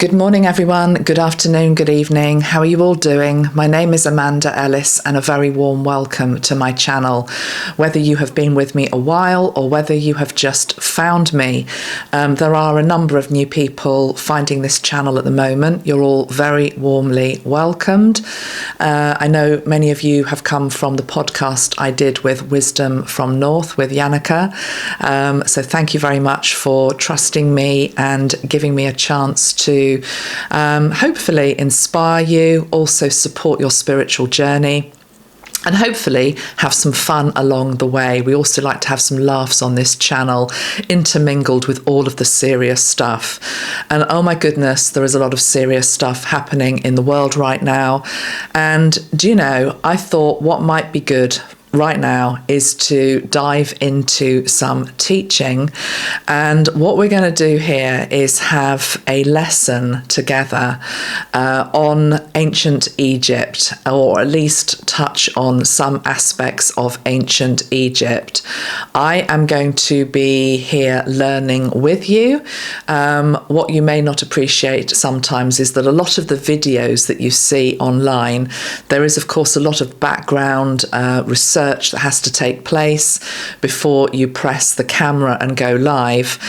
Good morning, everyone. Good afternoon, good evening. How are you all doing? My name is Amanda Ellis, and a very warm welcome to my channel. Whether you have been with me a while or whether you have just found me, there are a number of new people finding this channel at the moment. You're all very warmly welcomed. I know many of you have come from the podcast I did with Wisdom from North with Yannicka. So thank you very much for trusting me and giving me a chance to hopefully inspire you, also support your spiritual journey, and hopefully have some fun along the way. We also like to have some laughs on this channel, intermingled with all of the serious stuff. And oh my goodness, there is a lot of serious stuff happening in the world right now. And do you know, I thought what might be good right now is to dive into some teaching. And what we're going to do here is have a lesson together on ancient Egypt, or at least touch on some aspects of ancient Egypt. I am going to be here learning with you. What you may not appreciate sometimes is that a lot of the videos that you see online, there is of course a lot of background research that has to take place before you press the camera and go live.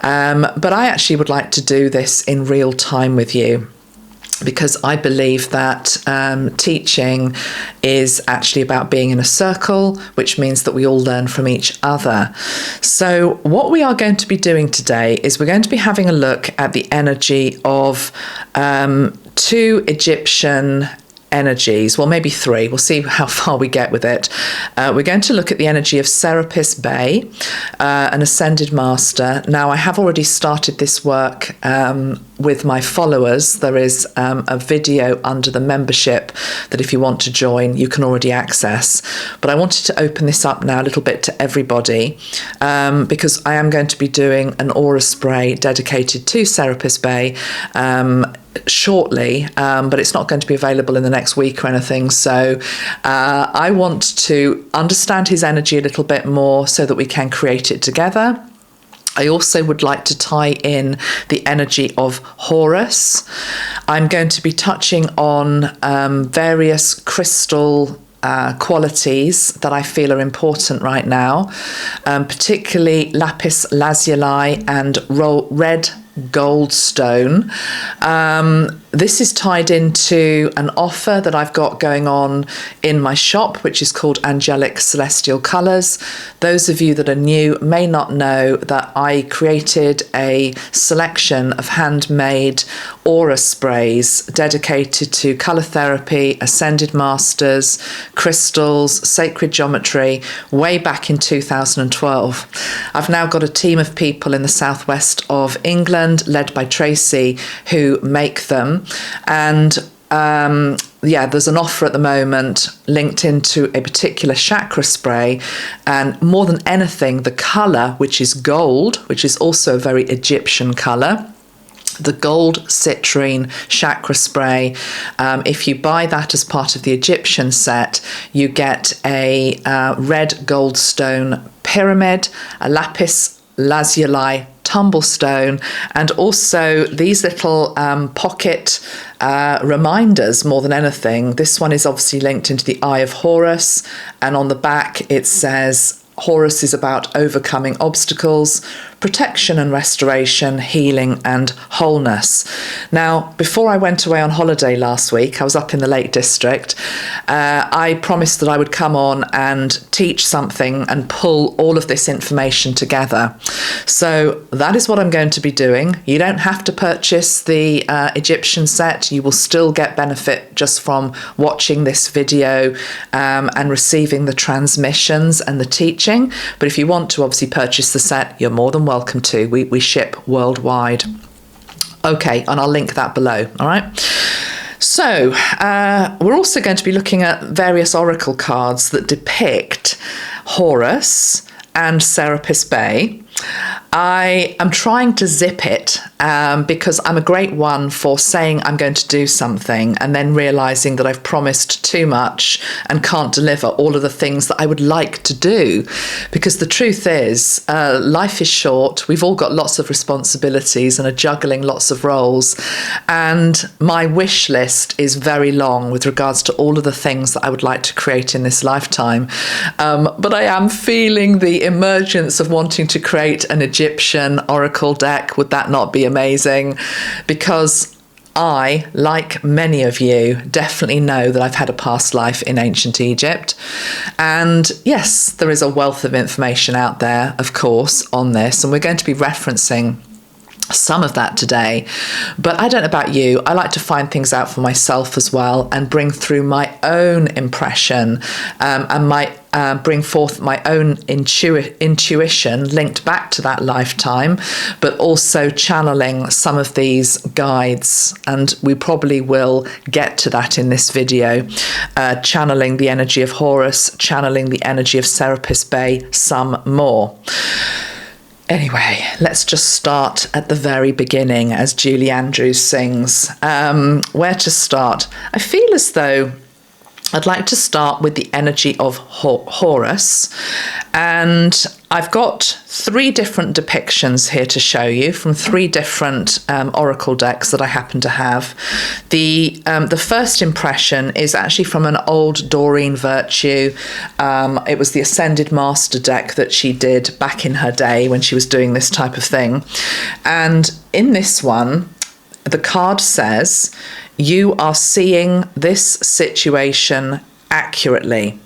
But I actually would like to do this in real time with you, because I believe that teaching is actually about being in a circle, which means that we all learn from each other. So what we are going to be doing today is we're going to be having a look at the energy of two Egyptian energies, well, maybe three. We'll see how far we get with it. We're going to look at the energy of Serapis Bey, an ascended master. Now, I have already started this work with my followers. There is a video under the membership that if you want to join, you can already access. But I wanted to open this up now a little bit to everybody, because I am going to be doing an aura spray dedicated to Serapis Bey shortly, but it's not going to be available in the next week or anything. So I want to understand his energy a little bit more so that we can create it together. I also would like to tie in the energy of Horus. I'm going to be touching on various crystal qualities that I feel are important right now, particularly Lapis Lazuli and red Goldstone. This is tied into an offer that I've got going on in my shop, which is called Angelic Celestial Colours. Those of you that are new may not know that I created a selection of handmade aura sprays dedicated to colour therapy, ascended masters, crystals, sacred geometry, way back in 2012. I've now got a team of people in the southwest of England, led by Tracy, who make them. And there's an offer at the moment linked into a particular chakra spray, and more than anything, the colour, which is gold, which is also a very Egyptian colour, the gold citrine chakra spray. If you buy that as part of the Egyptian set, you get a red Goldstone pyramid, a Lapis Lazuli tumblestone, and also these little pocket reminders more than anything. This one is obviously linked into the Eye of Horus, and on the back it says Horus is about overcoming obstacles, protection and restoration, healing and wholeness. Now, before I went away on holiday last week, I was up in the Lake District. I promised that I would come on and teach something and pull all of this information together. So that is what I'm going to be doing. You don't have to purchase the Egyptian set. You will still get benefit just from watching this video and receiving the transmissions and the teaching. But if you want to obviously purchase the set, you're more than welcome to. We ship worldwide. Okay, and I'll link that below. All right. So we're also going to be looking at various oracle cards that depict Horus and Serapis Bey. I am trying to zip it because I'm a great one for saying I'm going to do something and then realizing that I've promised too much and can't deliver all of the things that I would like to do. Because the truth is, life is short. We've all got lots of responsibilities and are juggling lots of roles. And my wish list is very long with regards to all of the things that I would like to create in this lifetime. But I am feeling the emergence of wanting to create an Egyptian oracle deck. Would that not be amazing? Because I, like many of you, definitely know that I've had a past life in ancient Egypt. And yes, there is a wealth of information out there, of course, on this. And we're going to be referencing some of that today. But I don't know about you, I like to find things out for myself as well and bring through my own impression and bring forth my own intuition linked back to that lifetime, but also channeling some of these guides. And we probably will get to that in this video, channeling the energy of Horus, channeling the energy of Serapis Bey, some more. Anyway, let's just start at the very beginning, as Julie Andrews sings. Where to start? I feel as though I'd like to start with the energy of Horus, and I've got 3 different depictions here to show you from 3 different oracle decks that I happen to have. The first impression is actually from an old Doreen Virtue. It was the Ascended Master deck that she did back in her day when she was doing this type of thing. And in this one, the card says, "You are seeing this situation accurately."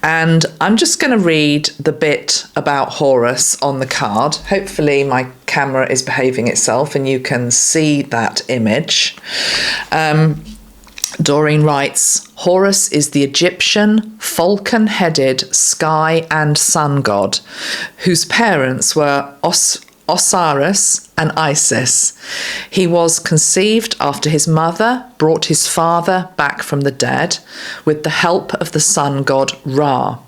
And I'm just going to read the bit about Horus on the card. Hopefully my camera is behaving itself and you can see that image. Doreen writes, "Horus is the Egyptian falcon-headed sky and sun god, whose parents were Osiris and Isis. He was conceived after his mother brought his father back from the dead with the help of the sun god Ra.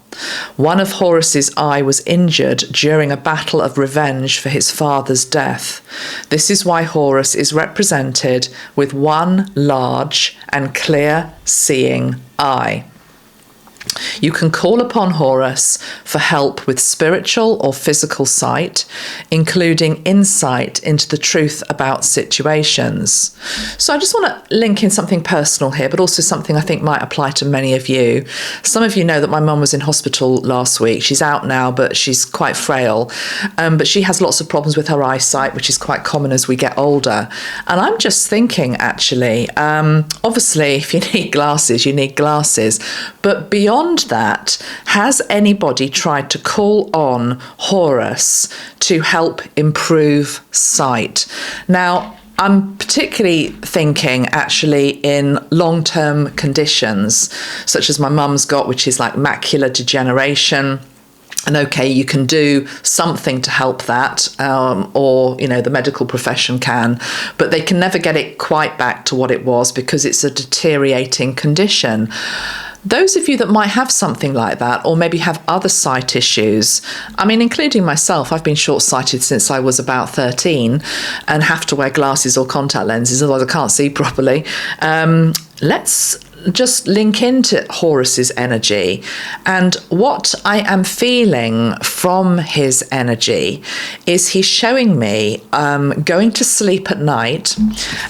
One of Horus's eye was injured during a battle of revenge for his father's death. This is why Horus is represented with one large and clear-seeing eye. You can call upon Horus for help with spiritual or physical sight, including insight into the truth about situations." So I just want to link in something personal here, but also something I think might apply to many of you. Some of you know that my mum was in hospital last week. She's out now, but she's quite frail. But she has lots of problems with her eyesight, which is quite common as we get older. And I'm just thinking, actually, obviously, if you need glasses, you need glasses. But beyond that, has anybody tried to call on Horus to help improve sight? Now, I'm particularly thinking actually in long-term conditions, such as my mum's got, which is like macular degeneration. And okay, you can do something to help that, or, you know, the medical profession can, but they can never get it quite back to what it was because it's a deteriorating condition. Those of you that might have something like that, or maybe have other sight issues, I mean, including myself, I've been short-sighted since I was about 13 and have to wear glasses or contact lenses, otherwise I can't see properly. Let's just link into Horus's energy, and what I am feeling from his energy is he's showing me going to sleep at night.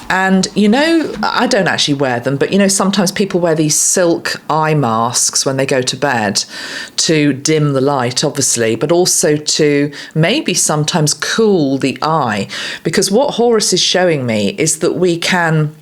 And you know, I don't actually wear them, but you know, sometimes people wear these silk eye masks when they go to bed to dim the light, obviously, but also to maybe sometimes cool the eye, because what Horus is showing me is that we can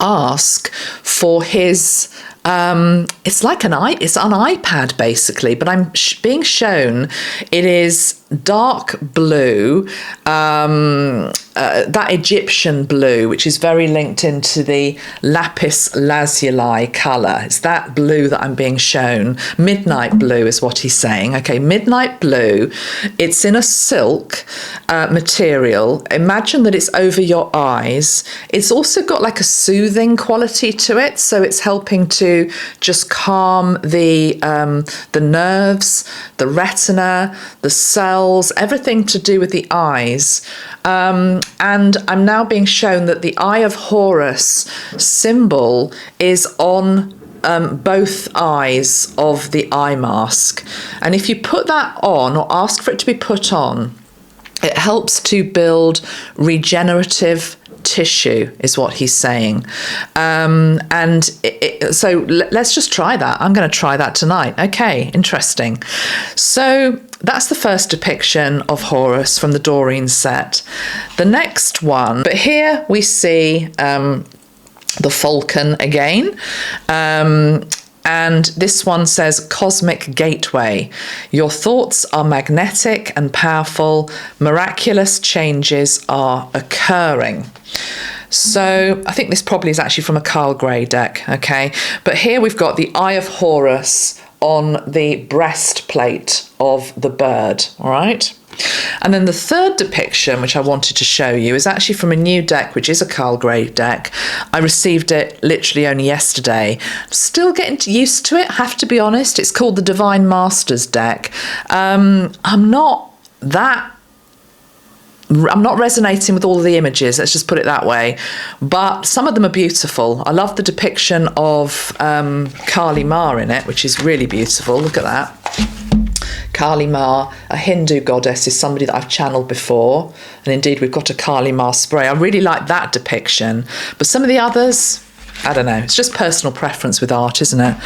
ask for his it's like it's an iPad basically, but I'm being shown it is dark blue, that Egyptian blue, which is very linked into the Lapis Lazuli colour. It's that blue that I'm being shown. Midnight blue is what he's saying. Okay, midnight blue. It's in a silk material. Imagine that it's over your eyes. It's also got like a soothing quality to it, so it's helping to to just calm the nerves, the retina, the cells, everything to do with the eyes. And I'm now being shown that the Eye of Horus symbol is on both eyes of the eye mask. And if you put that on, or ask for it to be put on, it helps to build regenerative tissue, is what he's saying. So let's just try that. I'm going to try that tonight. Okay, interesting. So that's the first depiction of Horus from the Doreen set. The next one, but here we see the Falcon again. And this one says, Cosmic Gateway. Your thoughts are magnetic and powerful. Miraculous changes are occurring. So I think this probably is actually from a Carl Gray deck, okay? But here we've got the Eye of Horus on the breastplate of the bird, all right? And then the third depiction, which I wanted to show you, is actually from a new deck, which is a Carl Gray deck. I received it literally only yesterday. Still getting used to it, have to be honest. It's called the Divine Masters deck. I'm not resonating with all of the images, let's just put it that way. But some of them are beautiful. I love the depiction of Kali Ma in it, which is really beautiful. Look at that. Kali Ma, a Hindu goddess, is somebody that I've channeled before. And indeed, we've got a Kali Ma spray. I really like that depiction. But some of the others, I don't know. It's just personal preference with art, isn't it?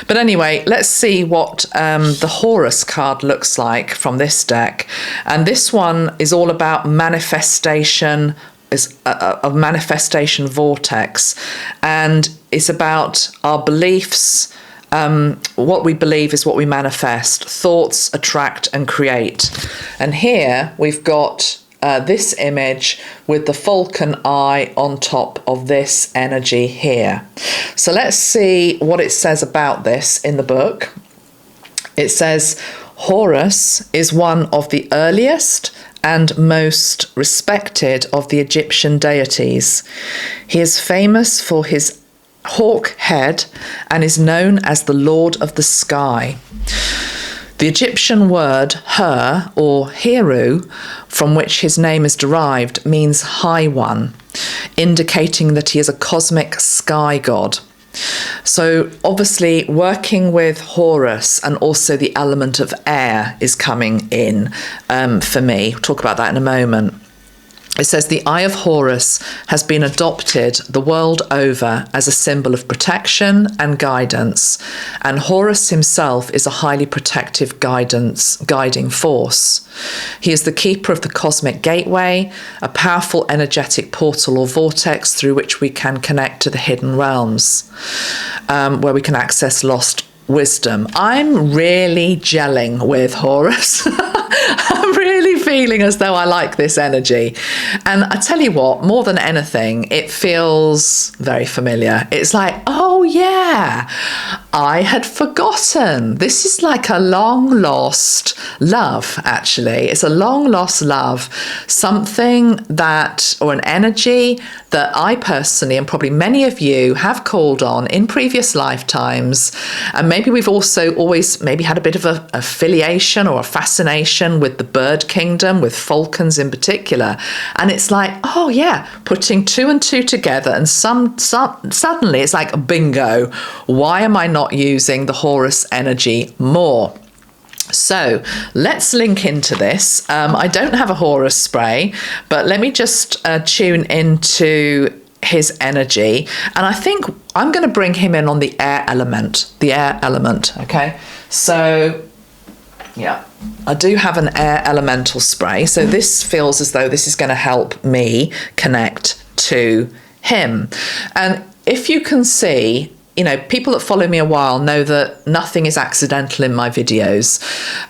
But anyway, let's see what the Horus card looks like from this deck. And this one is all about manifestation, is a manifestation vortex. And it's about our beliefs. What we believe is what we manifest. Thoughts attract and create. And here we've got this image with the falcon eye on top of this energy here. So let's see what it says about this in the book. It says, Horus is one of the earliest and most respected of the Egyptian deities. He is famous for his hawk head and is known as the Lord of the Sky. The Egyptian word Her, or Heru, from which his name is derived, means High One, indicating that he is a cosmic sky god. So obviously working with Horus and also the element of air is coming in for me. We'll talk about that in a moment. It says the Eye of Horus has been adopted the world over as a symbol of protection and guidance, and Horus himself is a highly protective guiding force. He is the keeper of the cosmic gateway, a powerful energetic portal or vortex through which we can connect to the hidden realms, where we can access lost wisdom. I'm really gelling with Horus. I'm really feeling as though I like this energy. And I tell you what, more than anything, it feels very familiar. It's like, oh yeah, I had forgotten. This is like a long lost love, actually. It's a long lost love. Something that, or an energy that I personally, and probably many of you, have called on in previous lifetimes. And maybe we've also always maybe had a bit of a affiliation or a fascination with the bird kingdom, with falcons in particular. And it's like, oh yeah, putting two and two together, and suddenly it's like, bingo, why am I not using the Horus energy more? So let's link into this. I don't have a Horus spray, but let me just tune into his energy. And I think I'm going to bring him in on the air element, okay? So yeah, I do have an air elemental spray. So this feels as though this is going to help me connect to him. And if you can see, you know, people that follow me a while know that nothing is accidental in my videos.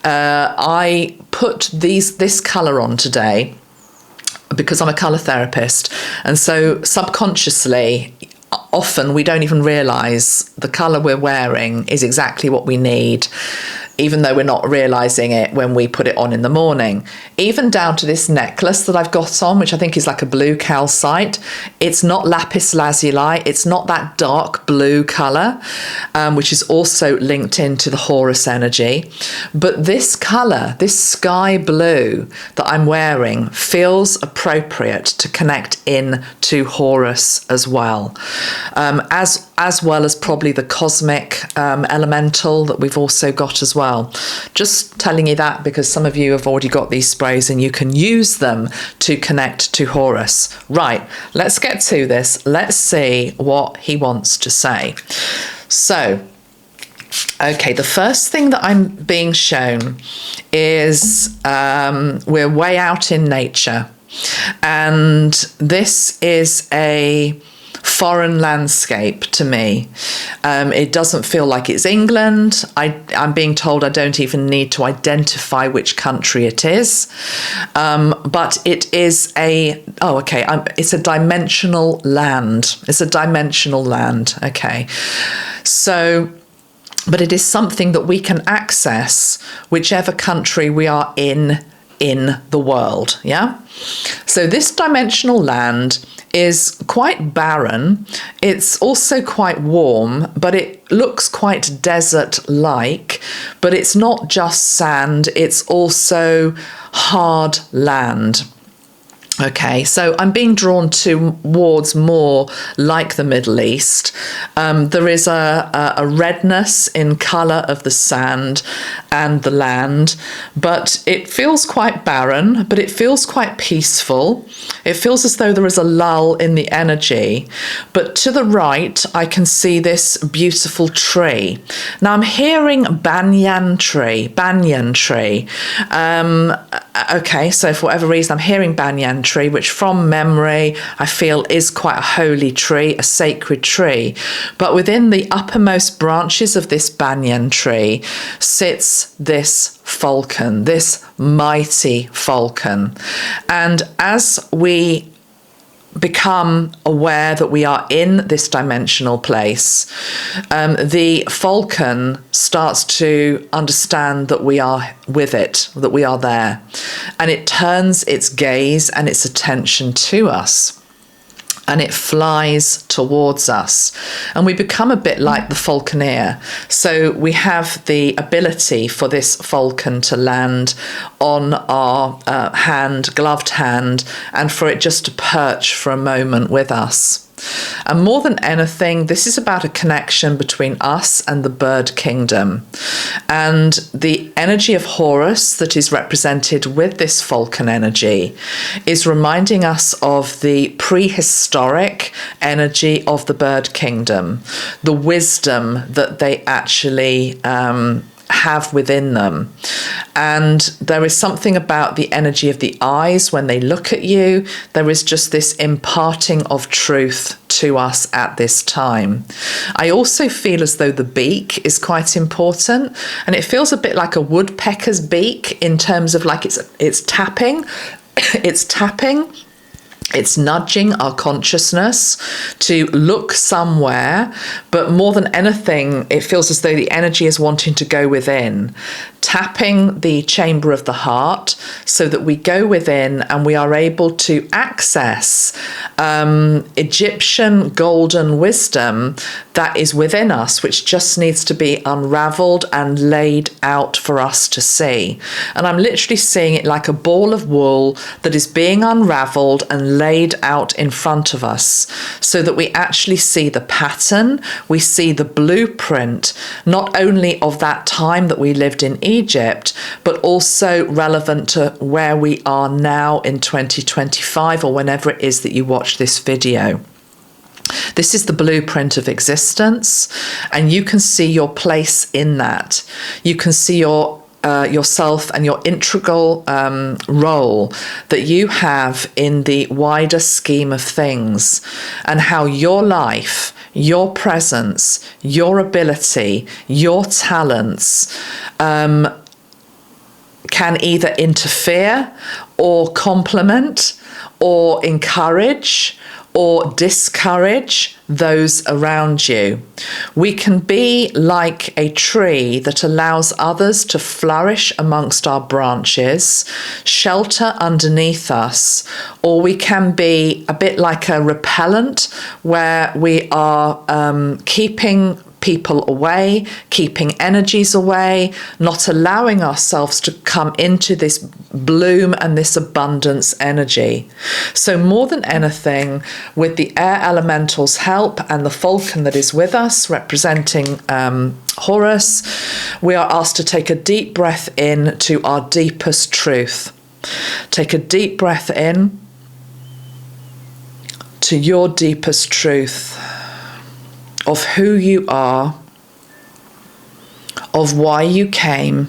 I put this colour on today because I'm a colour therapist. And so subconsciously, often we don't even realise the colour we're wearing is exactly what we need even though we're not realizing it when we put it on in the morning. Even down to this necklace that I've got on, which I think is like a blue calcite. It's not Lapis Lazuli. It's not that dark blue color, which is also linked into the Horus energy. But this color, this sky blue that I'm wearing, feels appropriate to connect in to Horus as well. As well as probably the cosmic elemental that we've also got as well. Just telling you that because some of you have already got these sprays and you can use them to connect to Horus. Right, let's get to this. Let's see what he wants to say. So, okay, the first thing that I'm being shown is we're way out in nature. And this is a foreign landscape to me. It doesn't feel like it's England. I'm being told I don't even need to identify which country it is. But it is it's a dimensional land. It's a dimensional land. Okay. So, but it is something that we can access whichever country we are in the world. Yeah. So this dimensional land is quite barren. It's also quite warm, but it looks quite desert-like. But it's not just sand, it's also hard land. Okay, so I'm being drawn towards more like the Middle East. There is a redness in colour of the sand and the land, but it feels quite barren, but it feels quite peaceful. It feels as though there is a lull in the energy. But to the right, I can see this beautiful tree. Now I'm hearing banyan tree. Okay, so for whatever reason, I'm hearing banyan tree, which from memory I feel is quite a holy tree, a sacred tree. But within the uppermost branches of this banyan tree sits this falcon, this mighty falcon. And as we become aware that we are in this dimensional place, the falcon starts to understand that we are with it, that we are there, and it turns its gaze and its attention to us. And it flies towards us, and we become a bit like the falconer. So we have the ability for this falcon to land on our gloved hand, and for it just to perch for a moment with us. And more than anything, this is about a connection between us and the bird kingdom. And the energy of Horus that is represented with this falcon energy is reminding us of the prehistoric energy of the bird kingdom, the wisdom that they actually have within them. And there is something about the energy of the eyes when they look at you. There is just this imparting of truth to us at this time. I also feel as though the beak is quite important, and it feels a bit like a woodpecker's beak in terms of like it's tapping. It's tapping. It's nudging our consciousness to look somewhere, but more than anything, it feels as though the energy is wanting to go within, tapping the chamber of the heart so that we go within and we are able to access Egyptian golden wisdom that is within us, which just needs to be unraveled and laid out for us to see. And I'm literally seeing it like a ball of wool that is being unraveled and laid out in front of us so that we actually see the pattern, we see the blueprint, not only of that time that we lived in Egypt, but also relevant to where we are now in 2025 or whenever it is that you watch this video. This is the blueprint of existence, and you can see your place in that. You can see yourself and your integral role that you have in the wider scheme of things, and how your life, your presence, your ability, your talents can either interfere or complement or encourage or discourage those around you. We can be like a tree that allows others to flourish amongst our branches, shelter underneath us, or we can be a bit like a repellent where we are keeping people away, keeping energies away, not allowing ourselves to come into this bloom and this abundance energy. So more than anything, with the air elemental's help and the Falcon that is with us, representing Horus, we are asked to take a deep breath in to our deepest truth. Take a deep breath in to your deepest truth of who you are, of why you came,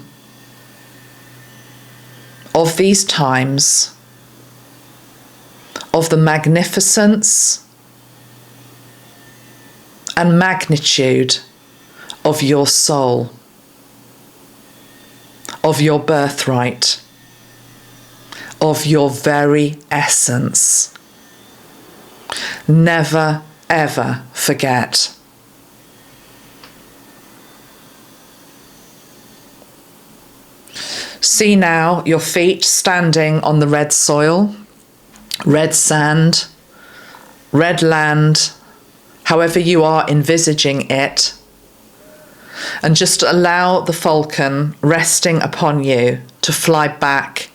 of these times, of the magnificence and magnitude of your soul, of your birthright, of your very essence. Never, ever forget. See now your feet standing on the red soil, red sand, red land, however you are envisaging it, and just allow the Falcon resting upon you to fly back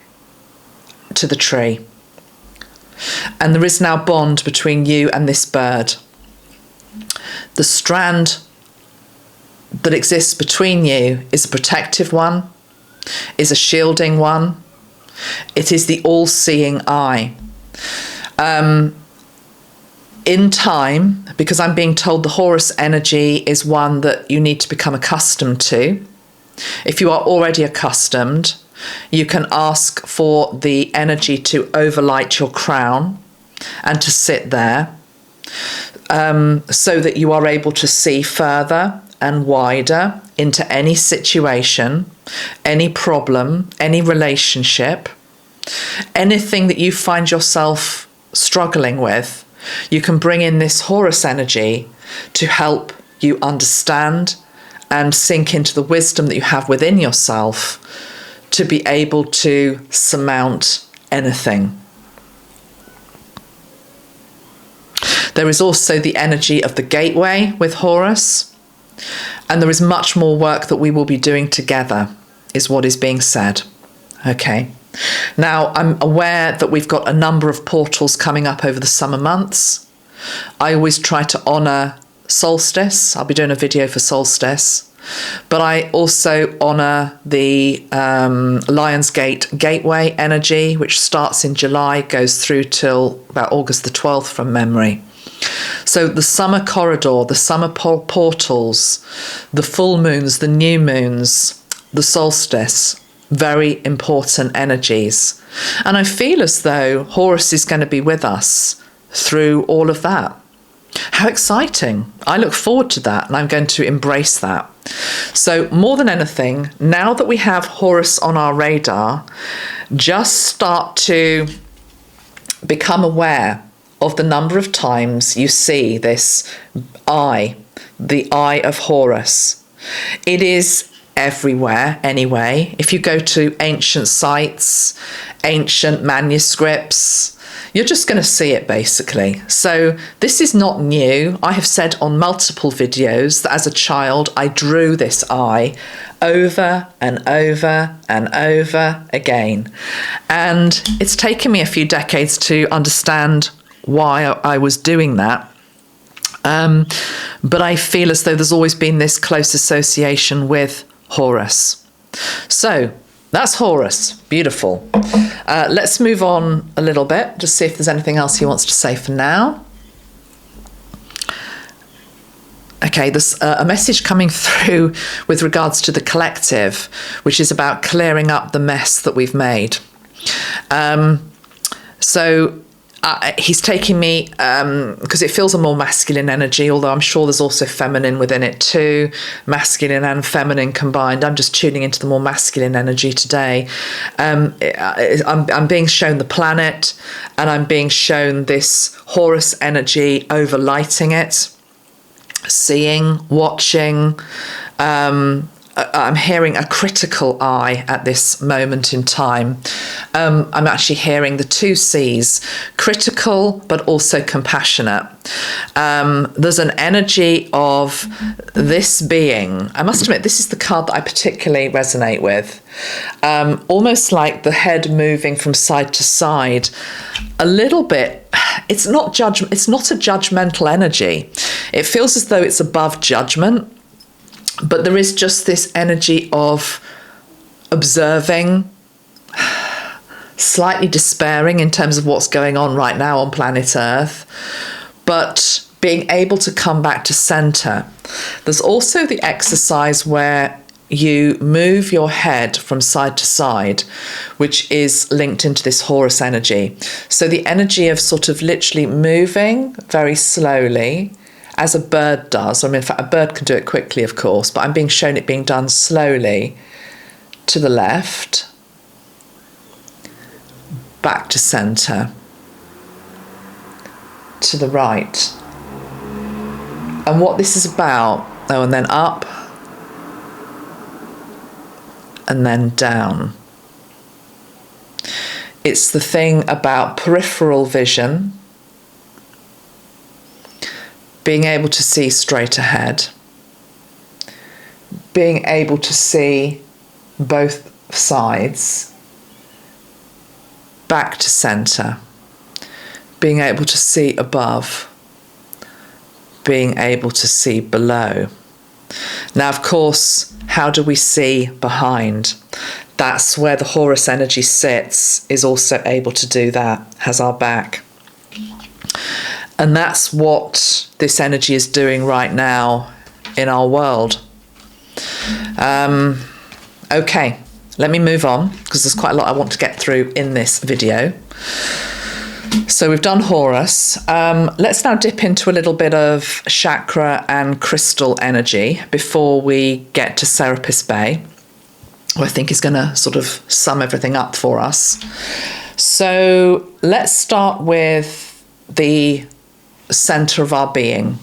to the tree. And there is now bond between you and this bird. The strand that exists between you is a protective one, is a shielding one. It is the all-seeing eye. In time, because I'm being told the Horus energy is one that you need to become accustomed to. If you are already accustomed, you can ask for the energy to overlight your crown and to sit there, so that you are able to see further and wider into any situation, any problem, any relationship, anything that you find yourself struggling with. You can bring in this Horus energy to help you understand and sink into the wisdom that you have within yourself to be able to surmount anything. There is also the energy of the gateway with Horus, and there is much more work that we will be doing together, is what is being said. Okay. Now, I'm aware that we've got a number of portals coming up over the summer months. I always try to honour solstice. I'll be doing a video for solstice. But I also honour the Lion's Gate gateway energy, which starts in July, goes through till about August the 12th from memory. So the summer corridor, the summer portals, the full moons, the new moons, the solstice, very important energies. And I feel as though Horus is going to be with us through all of that. How exciting. I look forward to that, and I'm going to embrace that. So more than anything, now that we have Horus on our radar, just start to become aware of the number of times you see this eye, the eye of Horus. It is everywhere anyway. If you go to ancient sites, ancient manuscripts, you're just going to see it basically. So this is not new. I have said on multiple videos that as a child I drew this eye over and over and over again. And it's taken me a few decades to understand why I was doing that. But I feel as though there's always been this close association with Horus. So that's Horus. Beautiful. Let's move on a little bit, just see if there's anything else he wants to say for now. Okay, there's a message coming through with regards to the collective, which is about clearing up the mess that we've made. So he's taking me, because it feels a more masculine energy, although I'm sure there's also feminine within it too, masculine and feminine combined. I'm just tuning into the more masculine energy today. I'm being shown the planet, and I'm being shown this Horus energy overlighting it, seeing, watching. I'm hearing a critical eye at this moment in time. I'm actually hearing the two C's, critical but also compassionate. There's an energy of this being. I must admit, this is the card that I particularly resonate with. Almost like the head moving from side to side, a little bit. It's not a judgmental energy. It feels as though it's above judgment. But there is just this energy of observing, slightly despairing in terms of what's going on right now on planet Earth, but being able to come back to center. There's also the exercise where you move your head from side to side, which is linked into this Horus energy. So the energy of sort of literally moving very slowly, as a bird does. I mean, in fact, a bird can do it quickly, of course, but I'm being shown it being done slowly to the left, back to centre, to the right. And what this is about, oh, and then up, and then down. It's the thing about peripheral vision, being able to see straight ahead, being able to see both sides, back to centre, being able to see above, being able to see below. Now, of course, how do we see behind? That's where the Horus energy sits, is also able to do that, has our back. And that's what this energy is doing right now in our world. Okay, let me move on, because there's quite a lot I want to get through in this video. So we've done Horus. Let's now dip into a little bit of chakra and crystal energy before we get to Serapis Bay, who I think is going to sort of sum everything up for us. So let's start with the center of our being.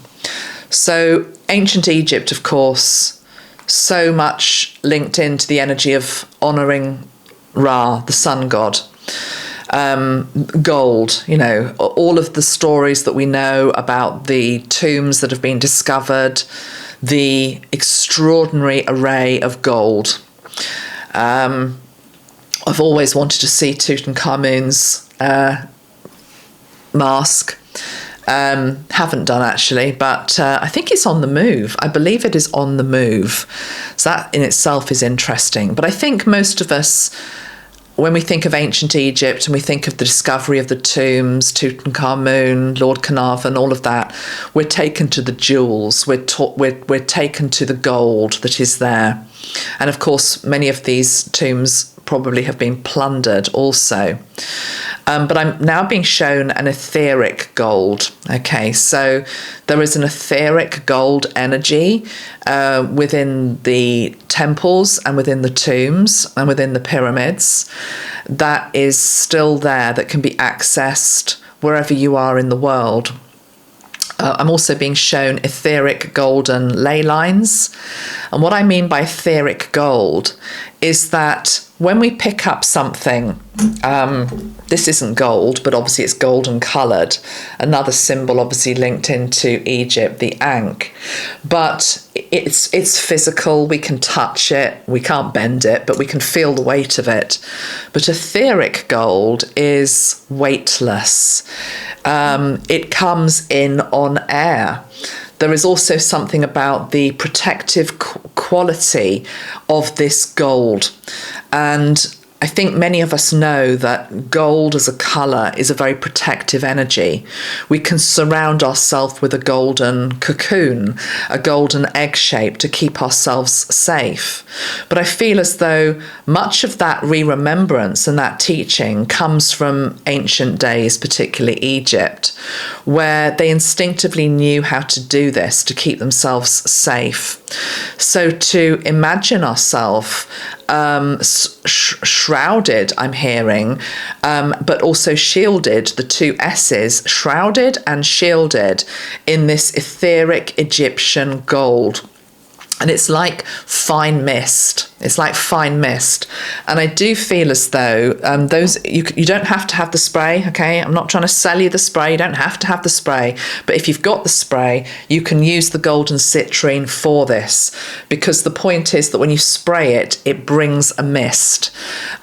So ancient Egypt, of course, so much linked into the energy of honoring Ra, the sun god. Gold, you know, all of the stories that we know about the tombs that have been discovered, the extraordinary array of gold. I've always wanted to see Tutankhamun's mask. Haven't done actually, but I think it's on the move. I believe it is on the move. So that in itself is interesting. But I think most of us, when we think of ancient Egypt and we think of the discovery of the tombs, Tutankhamun, Lord Carnarvon, all of that, we're taken to the jewels, we're taken to the gold that is there. And of course, many of these tombs probably have been plundered also. But I'm now being shown an etheric gold. Okay, so there is an etheric gold energy within the temples and within the tombs and within the pyramids that is still there, that can be accessed wherever you are in the world. I'm also being shown etheric golden ley lines. And what I mean by etheric gold is that when we pick up something, this isn't gold, but obviously it's golden coloured. Another symbol obviously linked into Egypt, the ankh. But it's physical, we can touch it, we can't bend it, but we can feel the weight of it. But etheric gold is weightless. It comes in on air. There is also something about the protective quality of this gold. And I think many of us know that gold as a colour is a very protective energy. We can surround ourselves with a golden cocoon, a golden egg shape to keep ourselves safe. But I feel as though much of that remembrance and that teaching comes from ancient days, particularly Egypt, where they instinctively knew how to do this to keep themselves safe. So to imagine ourselves shrouded, I'm hearing, but also shielded, the two S's, shrouded and shielded in this etheric Egyptian gold. And it's like fine mist. It's like fine mist. And I do feel as though you don't have to have the spray, okay? I'm not trying to sell you the spray. You don't have to have the spray. But if you've got the spray, you can use the golden citrine for this. Because the point is that when you spray it, it brings a mist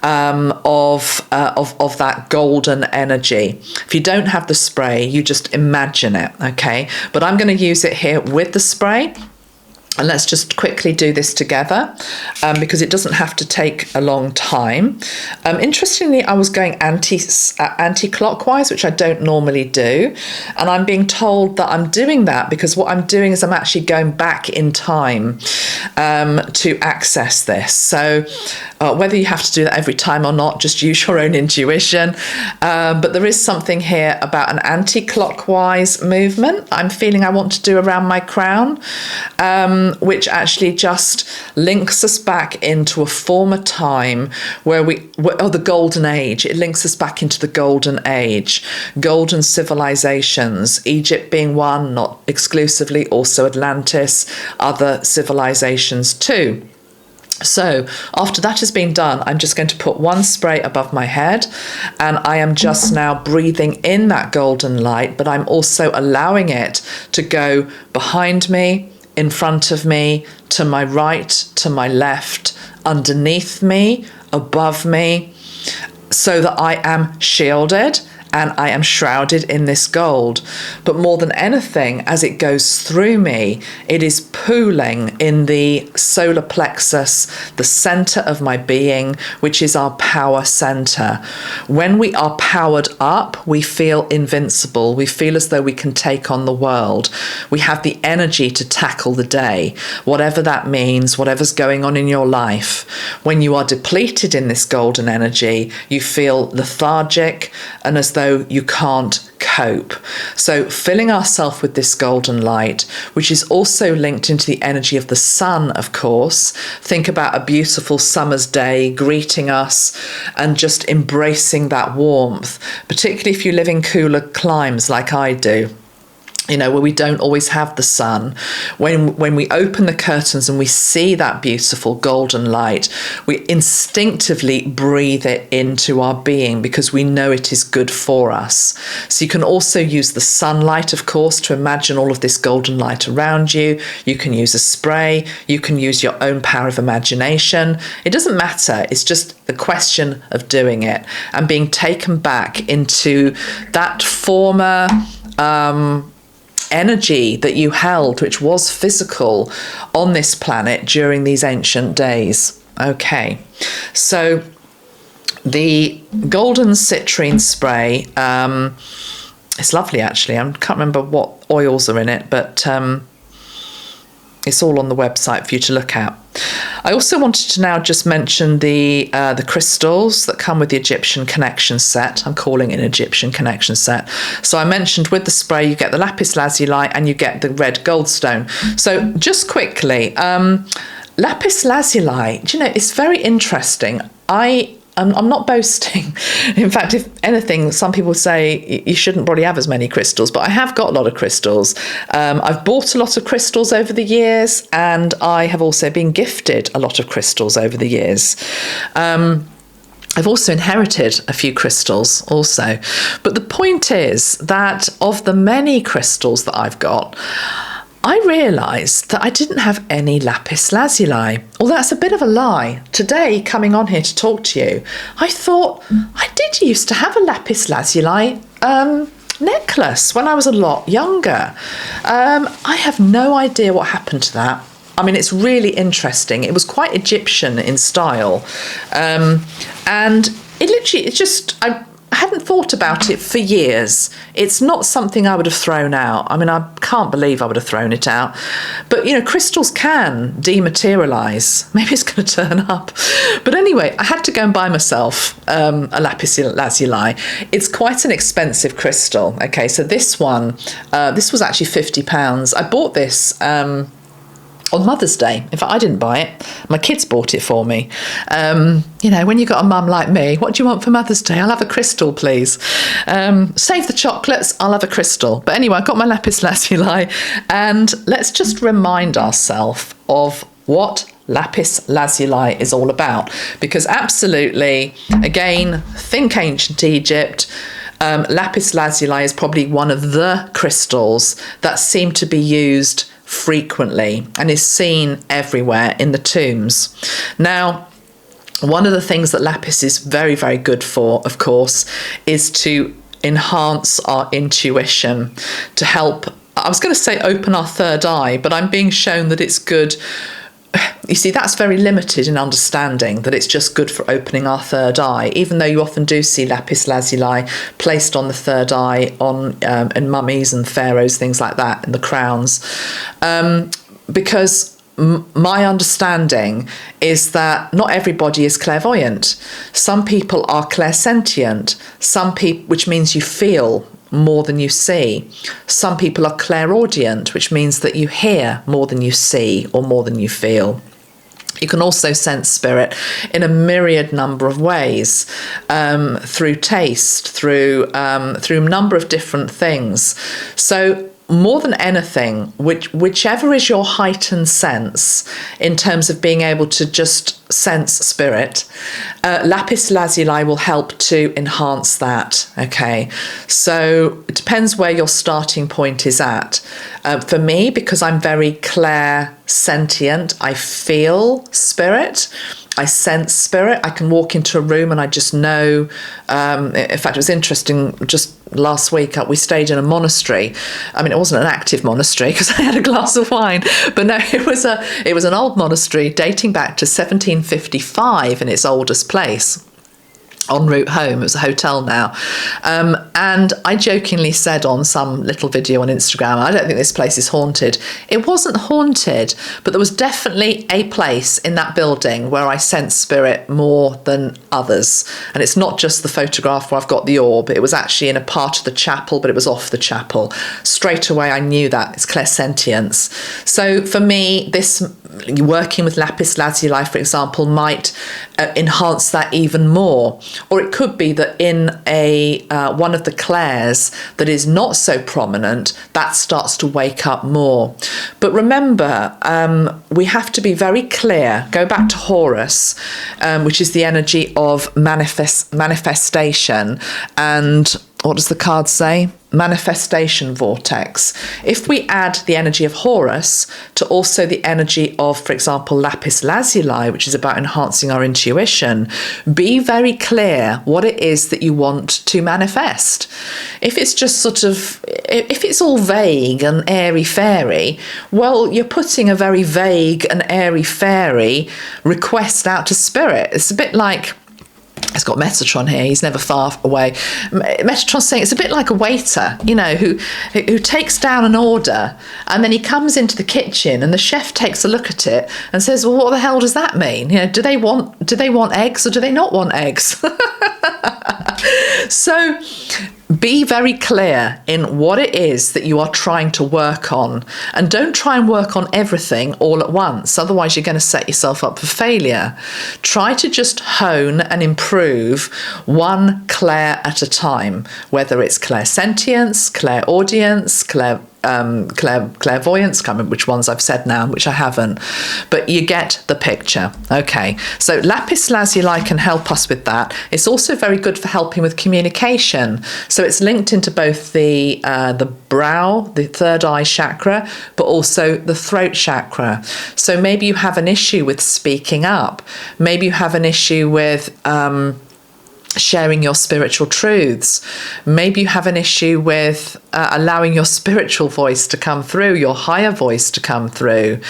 of that golden energy. If you don't have the spray, you just imagine it, okay? But I'm going to use it here with the spray. And let's just quickly do this together because it doesn't have to take a long time. Interestingly, I was going anti-clockwise, which I don't normally do. And I'm being told that I'm doing that because what I'm doing is I'm actually going back in time to access this. So whether you have to do that every time or not, just use your own intuition. But there is something here about an anti-clockwise movement I'm feeling I want to do around my crown. Which actually just links us back into a former time where the golden age. It links us back into the golden age, golden civilizations, Egypt being one, not exclusively, also Atlantis, other civilizations too. So after that has been done, I'm just going to put one spray above my head and I am just now breathing in that golden light, but I'm also allowing it to go behind me, in front of me, to my right, to my left, underneath me, above me, so that I am shielded and I am shrouded in this gold. But more than anything, as it goes through me, it is pooling in the solar plexus, the center of my being, which is our power center. When we are powered up, we feel invincible. We feel as though we can take on the world. We have the energy to tackle the day, whatever that means, whatever's going on in your life. When you are depleted in this golden energy, you feel lethargic and as though you can't cope. So filling ourselves with this golden light, which is also linked into the energy of the sun, of course. Think about a beautiful summer's day greeting us and just embracing that warmth, particularly if you live in cooler climes like I do. You know, where we don't always have the sun. When we open the curtains and we see that beautiful golden light, we instinctively breathe it into our being because we know it is good for us. So you can also use the sunlight, of course, to imagine all of this golden light around you. You can use a spray. You can use your own power of imagination. It doesn't matter. It's just the question of doing it and being taken back into that former energy that you held, which was physical on this planet during these ancient days. Okay, so the golden citrine spray, it's lovely actually. I can't remember what oils are in it, but it's all on the website for you to look at. I also wanted to now just mention the crystals that come with the Egyptian connection set. I'm calling it an Egyptian connection set. So I mentioned with the spray, you get the Lapis Lazuli and you get the red Goldstone. So just quickly, Lapis Lazuli, do you know, it's very interesting. I'm not boasting. In fact, if anything, some people say you shouldn't probably have as many crystals, but I have got a lot of crystals. I've bought a lot of crystals over the years, and I have also been gifted a lot of crystals over the years. I've also inherited a few crystals also. But the point is that of the many crystals that I've got, I realised that I didn't have any lapis lazuli. Well, that's a bit of a lie. Today, coming on here to talk to you, I thought I did used to have a lapis lazuli necklace when I was a lot younger. I have no idea what happened to that. I mean, it's really interesting. It was quite Egyptian in style. And I hadn't thought about it for years. It's not something I would have thrown out. I mean, I can't believe I would have thrown it out. But, crystals can dematerialise. Maybe it's going to turn up. But anyway, I had to go and buy myself a Lapis Lazuli. It's quite an expensive crystal. Okay, so this one, this was actually £50. I bought this on Mother's Day. In fact, I didn't buy it. My kids bought it for me. When you've got a mum like me, what do you want for Mother's Day? I'll have a crystal, please. Save the chocolates, I'll have a crystal. But anyway, I got my Lapis Lazuli, and let's just remind ourselves of what Lapis Lazuli is all about. Because absolutely, again, think ancient Egypt. Lapis Lazuli is probably one of the crystals that seem to be used frequently and is seen everywhere in the tombs. Now, one of the things that lapis is very, very good for, of course, is to enhance our intuition, to help, I was going to say open our third eye, but I'm being shown that it's good. You see, that's very limited in understanding, that it's just good for opening our third eye, even though you often do see lapis lazuli placed on the third eye in mummies and pharaohs, things like that, in the crowns. Because my understanding is that not everybody is clairvoyant. Some people are clairsentient, which means you feel more than you see. Some people are clairaudient, which means that you hear more than you see or more than you feel. You can also sense spirit in a myriad number of ways, through taste, through a number of different things. So more than anything, whichever is your heightened sense in terms of being able to just sense spirit, Lapis Lazuli will help to enhance that. Okay, so it depends where your starting point is at. For me, because I'm very clairsentient, I feel spirit. I sense spirit. I can walk into a room and I just know. In fact, it was interesting. Just last week, we stayed in a monastery. I mean, it wasn't an active monastery because I had a glass of wine, but no, it was an old monastery dating back to 1755 in its oldest place. En route home, it was a hotel now, and I jokingly said on some little video on Instagram, I don't think this place is haunted. It wasn't haunted, but there was definitely a place in that building where I sensed spirit more than others. And it's not just the photograph where I've got the orb, it was actually in a part of the chapel, but it was off the chapel. Straight away I knew that it's clairsentience. So for me, this working with lapis lazuli, for example, might enhance that even more. Or it could be that in one of the clairs that is not so prominent, that starts to wake up more. But remember, we have to be very clear. Go back to Horus, which is the energy of manifestation. And what does the card say? Manifestation vortex. If we add the energy of Horus to also the energy of, for example, lapis lazuli, which is about enhancing our intuition, be very clear what it is that you want to manifest. If it's just if it's all vague and airy-fairy, well, you're putting a very vague and airy-fairy request out to spirit. It's a bit like, it's got Metatron here, he's never far away. Metatron's saying it's a bit like a waiter, who takes down an order and then he comes into the kitchen and the chef takes a look at it and says, well, what the hell does that mean? Do they want eggs or do they not want eggs? So be very clear in what it is that you are trying to work on, and don't try and work on everything all at once. Otherwise, you're going to set yourself up for failure. Try to just hone and improve one clair at a time, whether it's clairsentience, clairaudience, clairvoyance, can't remember which ones I've said now, which I haven't, but you get the picture. Okay, so lapis lazuli can help us with that. It's also very good for helping with communication. So it's linked into both the brow, the third eye chakra, but also the throat chakra. So maybe you have an issue with speaking up. Maybe you have an issue with sharing your spiritual truths. Maybe you have an issue with allowing your spiritual voice to come through, your higher voice to come through,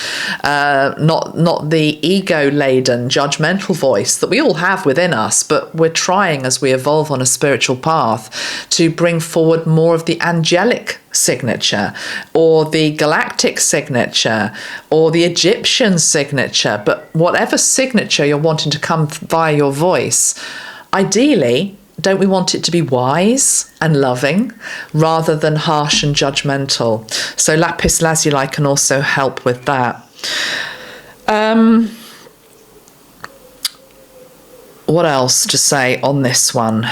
not the ego-laden, judgmental voice that we all have within us, but we're trying as we evolve on a spiritual path to bring forward more of the angelic signature or the galactic signature or the Egyptian signature. But whatever signature you're wanting to come via your voice, ideally, don't we want it to be wise and loving rather than harsh and judgmental? So Lapis Lazuli can also help with that. What else to say on this one?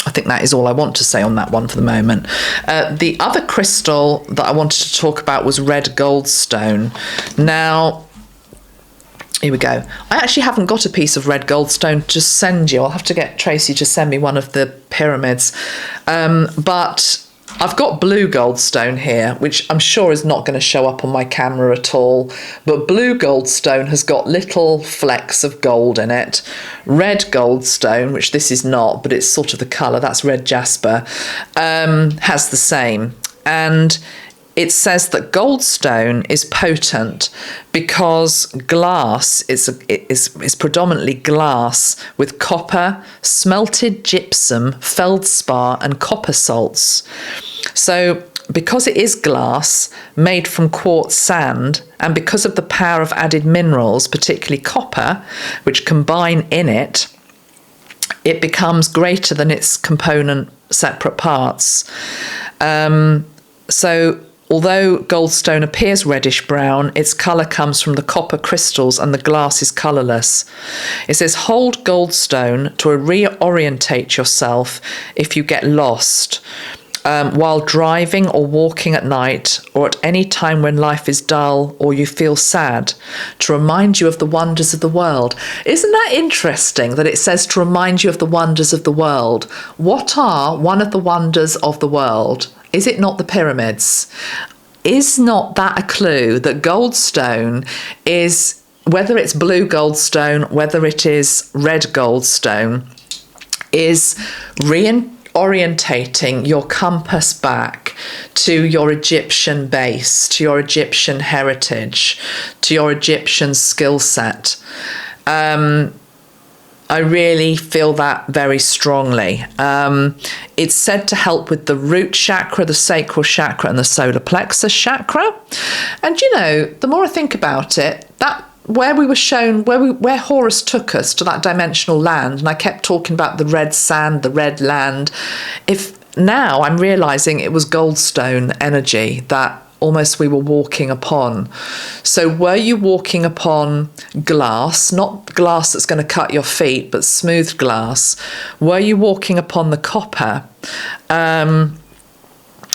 I think that is all I want to say on that one for the moment. The other crystal that I wanted to talk about was red goldstone. Now, here we go. I actually haven't got a piece of red goldstone to send you. I'll have to get Tracy to send me one of the pyramids. But I've got blue goldstone here, which I'm sure is not going to show up on my camera at all. But blue goldstone has got little flecks of gold in it. Red goldstone, which this is not, but it's sort of the colour, that's red jasper, has the same. And it says that goldstone is potent because glass is predominantly glass with copper, smelted gypsum, feldspar and copper salts. So because it is glass made from quartz sand, and because of the power of added minerals, particularly copper, which combine in it, it becomes greater than its component separate parts. So although goldstone appears reddish-brown, its colour comes from the copper crystals and the glass is colourless. It says, hold goldstone to reorientate yourself if you get lost while driving or walking at night or at any time when life is dull or you feel sad, to remind you of the wonders of the world. Isn't that interesting that it says to remind you of the wonders of the world? What are one of the wonders of the world? Is it not the pyramids? Is not that a clue that goldstone is, whether it's blue goldstone, whether it is red goldstone, is reorientating your compass back to your Egyptian base, to your Egyptian heritage, to your Egyptian skill set? I really feel that very strongly. It's said to help with the root chakra, the sacral chakra, and the solar plexus chakra. And you know, the more I think about it, that where we were shown, where Horus took us to that dimensional land, and I kept talking about the red sand, the red land. If now I'm realizing it was goldstone energy that almost we were walking upon. So were you walking upon glass, not glass that's going to cut your feet, but smooth glass? Were you walking upon the copper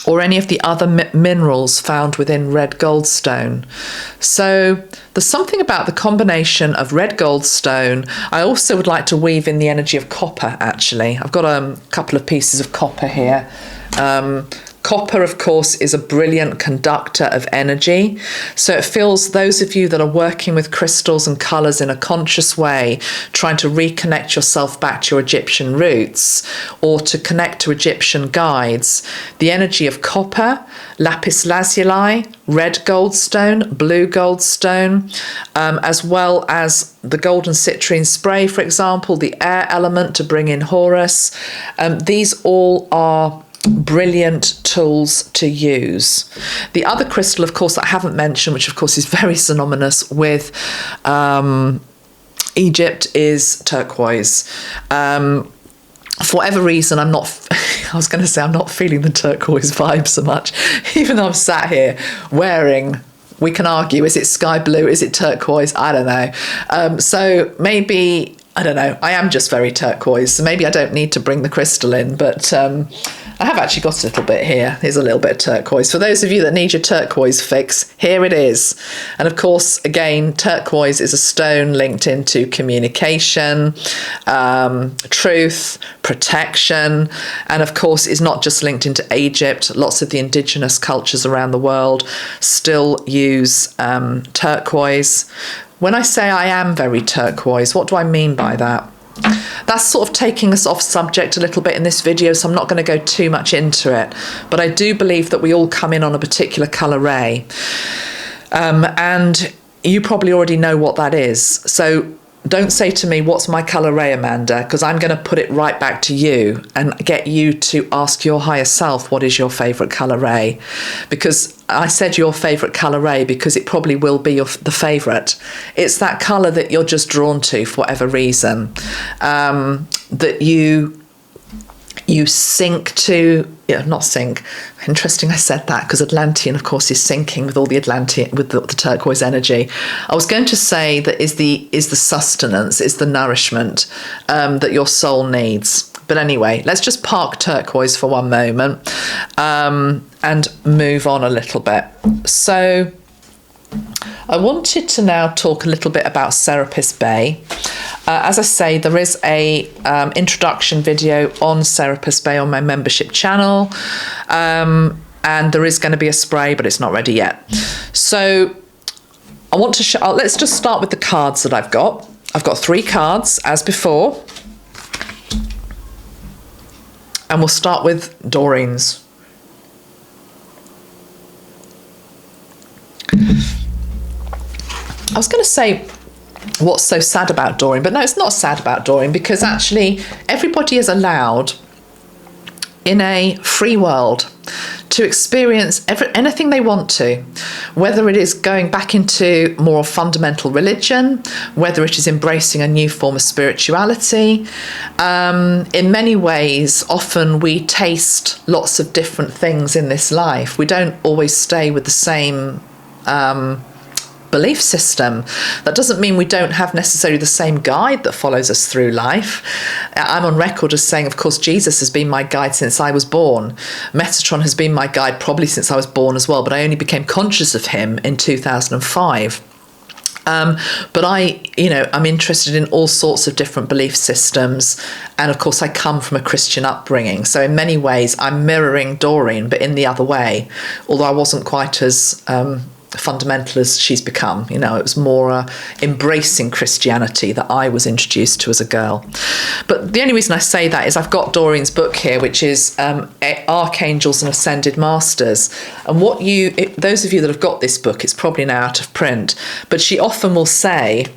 or any of the other minerals found within red goldstone? So there's something about the combination of red goldstone. I also would like to weave in the energy of copper, actually. I've got a couple of pieces of copper here. Copper, of course, is a brilliant conductor of energy. So it feels those of you that are working with crystals and colours in a conscious way, trying to reconnect yourself back to your Egyptian roots or to connect to Egyptian guides, the energy of copper, lapis lazuli, red goldstone, blue goldstone, as well as the golden citrine spray, for example, the air element to bring in Horus. These all are brilliant tools to use. The other crystal, of course, that I haven't mentioned, which of course is very synonymous with Egypt, is turquoise. For whatever reason, I'm not feeling the turquoise vibe so much, even though I'm sat here wearing, we can argue, is it sky blue, is it turquoise? I don't know. So maybe, I don't know, I am just very turquoise, so maybe I don't need to bring the crystal in, but I have actually got a little bit here. Here's a little bit of turquoise. For those of you that need your turquoise fix, here it is. And of course, again, turquoise is a stone linked into communication, truth, protection, and of course is not just linked into Egypt. Lots of the indigenous cultures around the world still use turquoise. when I say I am very turquoise, what do I mean by that? That's sort of taking us off subject a little bit in this video, so I'm not going to go too much into it. But I do believe that we all come in on a particular colour ray. And you probably already know what that is. So don't say to me, what's my colour ray, Amanda? Because I'm going to put it right back to you and get you to ask your higher self, what is your favourite colour ray? Because I said your favourite colour ray because it probably will be the favourite. It's that colour that you're just drawn to for whatever reason, that you sink to, not sink. Interesting I said that, because Atlantean, of course, is sinking with all the Atlantean, with the turquoise energy. I was going to say that is the sustenance, is the nourishment that your soul needs. But anyway, let's just park turquoise for one moment and move on a little bit. So I wanted to now talk a little bit about Serapis Bey. As I say, there is a introduction video on Serapis Bey on my membership channel, and there is going to be a spray, but it's not ready yet. So I want to show. Let's just start with the cards that I've got. I've got 3 cards as before, and we'll start with Doreen's. I was going to say, what's so sad about Doreen? But no, it's not sad about Doreen, because actually everybody is allowed in a free world to experience anything they want to, whether it is going back into more fundamental religion, whether it is embracing a new form of spirituality. In many ways, often we taste lots of different things in this life. We don't always stay with the same belief system. That doesn't mean we don't have necessarily the same guide that follows us through life. I'm on record as saying, of course, Jesus has been my guide since I was born. Metatron has been my guide probably since I was born as well, but I only became conscious of him in 2005. But I'm interested in all sorts of different belief systems. And of course, I come from a Christian upbringing. So in many ways, I'm mirroring Doreen, but in the other way, although I wasn't quite as fundamental as she's become. It was more embracing Christianity that I was introduced to as a girl. But the only reason I say that is I've got Doreen's book here, which is Archangels and Ascended Masters. And those of you that have got this book, it's probably now out of print, but she often will say,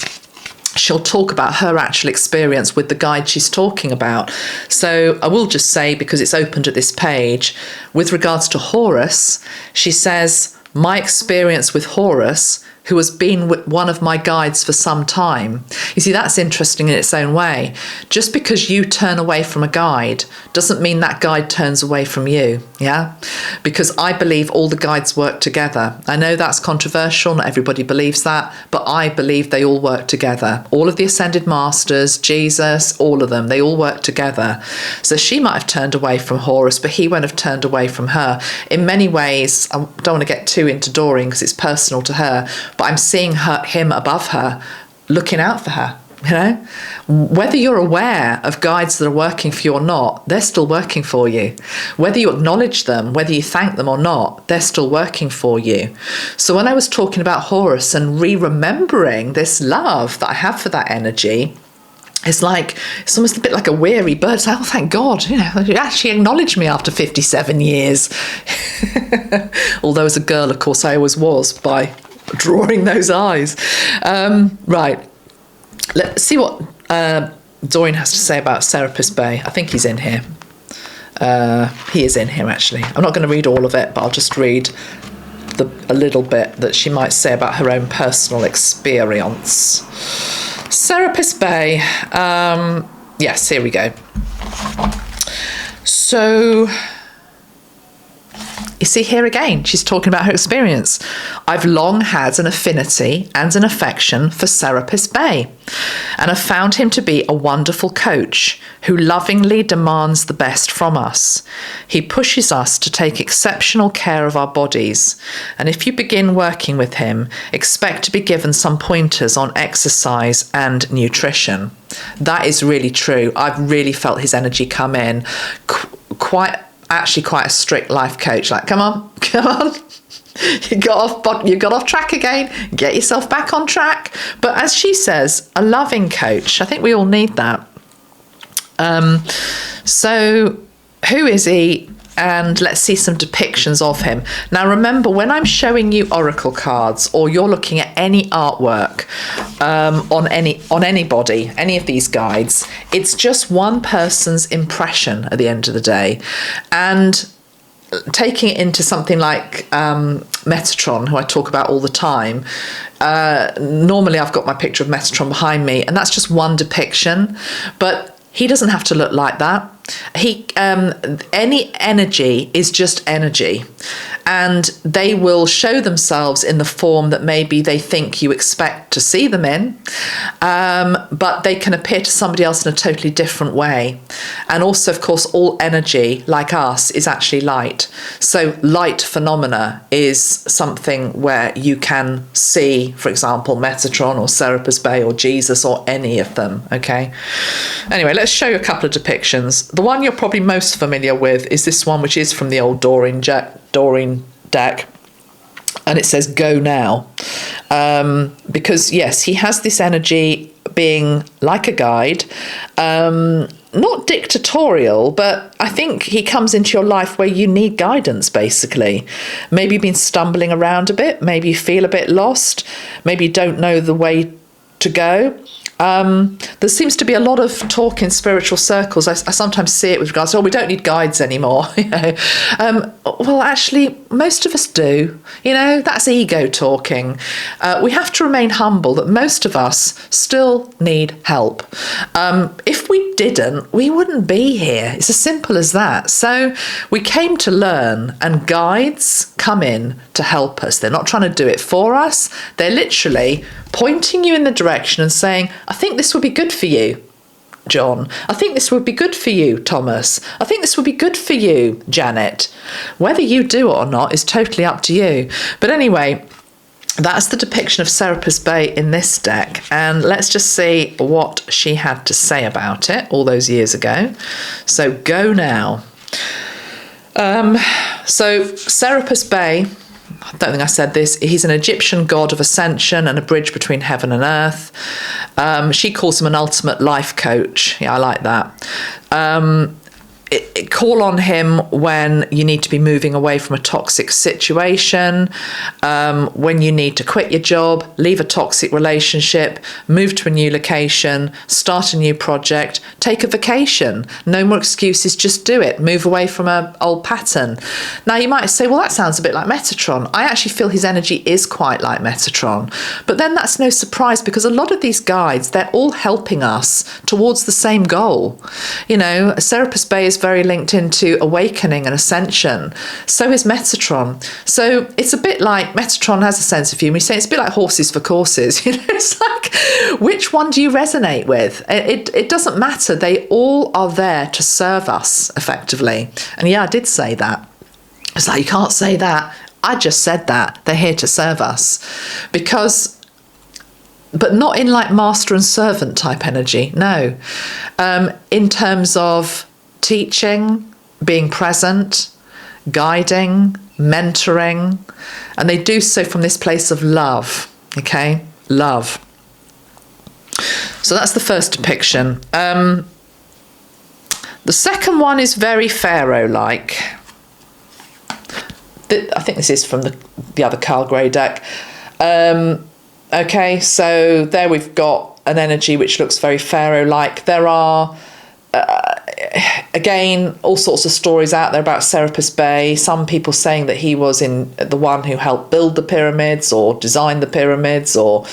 she'll talk about her actual experience with the guide she's talking about. So I will just say, because it's opened at this page, with regards to Horus, she says, my experience with Horus, who has been one of my guides for some time. You see, that's interesting in its own way. Just because you turn away from a guide doesn't mean that guide turns away from you, yeah? Because I believe all the guides work together. I know that's controversial, not everybody believes that, but I believe they all work together. All of the Ascended Masters, Jesus, all of them, they all work together. So she might have turned away from Horus, but he won't have turned away from her. In many ways, I don't want to get too into Doreen because it's personal to her, but I'm seeing him above her, looking out for her. Whether you're aware of guides that are working for you or not, they're still working for you. Whether you acknowledge them, whether you thank them or not, they're still working for you. So when I was talking about Horus and remembering this love that I have for that energy, it's almost a bit like a weary bird. It's like, oh, thank God, you actually acknowledged me after 57 years. Although as a girl, of course, I always was by drawing those eyes. Right. Let's see what Doreen has to say about Serapis Bey. I think he's in here. He is in here, actually. I'm not going to read all of it, but I'll just read a little bit that she might say about her own personal experience. Serapis Bey. Yes, here we go. So, you see here again, she's talking about her experience. I've long had an affinity and an affection for Serapis Bey, and have found him to be a wonderful coach who lovingly demands the best from us. He pushes us to take exceptional care of our bodies, and if you begin working with him, expect to be given some pointers on exercise and nutrition. That is really true. I've really felt his energy come in. Quite a strict life coach, like, come on, You got off track again. Get yourself back on track. But as she says, a loving coach. I think we all need that. So who is he? And let's see some depictions of him. Now, remember, when I'm showing you oracle cards, or you're looking at any artwork on anybody, any of these guides, it's just one person's impression at the end of the day. And taking it into something like Metatron, who I talk about all the time, normally I've got my picture of Metatron behind me, and that's just one depiction, but he doesn't have to look like that. Any energy is just energy, and they will show themselves in the form that maybe they think you expect to see them in, but they can appear to somebody else in a totally different way. And also, of course, all energy, like us, is actually light. So light phenomena is something where you can see, for example, Metatron or Serapis Bey or Jesus or any of them, okay? Anyway, let's show you a couple of depictions. The one you're probably most familiar with is this one, which is from the old Doreen deck, and it says "Go now," because yes, he has this energy being like a guide, not dictatorial, but I think he comes into your life where you need guidance, basically. Maybe you've been stumbling around a bit, maybe you feel a bit lost, maybe you don't know the way to go. There seems to be a lot of talk in spiritual circles. I sometimes see it with regards to, we don't need guides anymore. Well, actually, most of us do. That's ego talking. We have to remain humble that most of us still need help. If we didn't, we wouldn't be here. It's as simple as that. So we came to learn, and guides come in to help us. They're not trying to do it for us. They're literally pointing you in the direction and saying, I think this would be good for you, John. I think this would be good for you, Thomas. I think this would be good for you, Janet. Whether you do it or not is totally up to you. But anyway, that's the depiction of Serapis Bey in this deck. And let's just see what she had to say about it all those years ago. So go now. So Serapis Bey, I don't think I said this, he's an Egyptian god of ascension and a bridge between heaven and earth. She calls him an ultimate life coach. Yeah, I like that. Call on him when you need to be moving away from a toxic situation, when you need to quit your job, leave a toxic relationship, move to a new location, start a new project, take a vacation. No more excuses, just do it. Move away from an old pattern. Now you might say, well, that sounds a bit like Metatron. I actually feel his energy is quite like Metatron. But then that's no surprise, because a lot of these guides, they're all helping us towards the same goal. Serapis Bey is very linked into awakening and ascension. So is Metatron. So it's a bit like, Metatron has a sense of humour. We say it's a bit like horses for courses. It's like, which one do you resonate with? It doesn't matter. They all are there to serve us effectively. And yeah, I did say that. It's like, you can't say that. I just said that. They're here to serve us. But not in like master and servant type energy. No. In terms of teaching, being present, guiding, mentoring, and they do so from this place of love, okay? Love. So that's the first depiction. The second one is very pharaoh-like. I think this is from the other Carl Grey deck. Okay, so there we've got an energy which looks very pharaoh-like. There are again, all sorts of stories out there about Serapis Bey. Some people saying that he was the one who helped build the pyramids or design the pyramids, or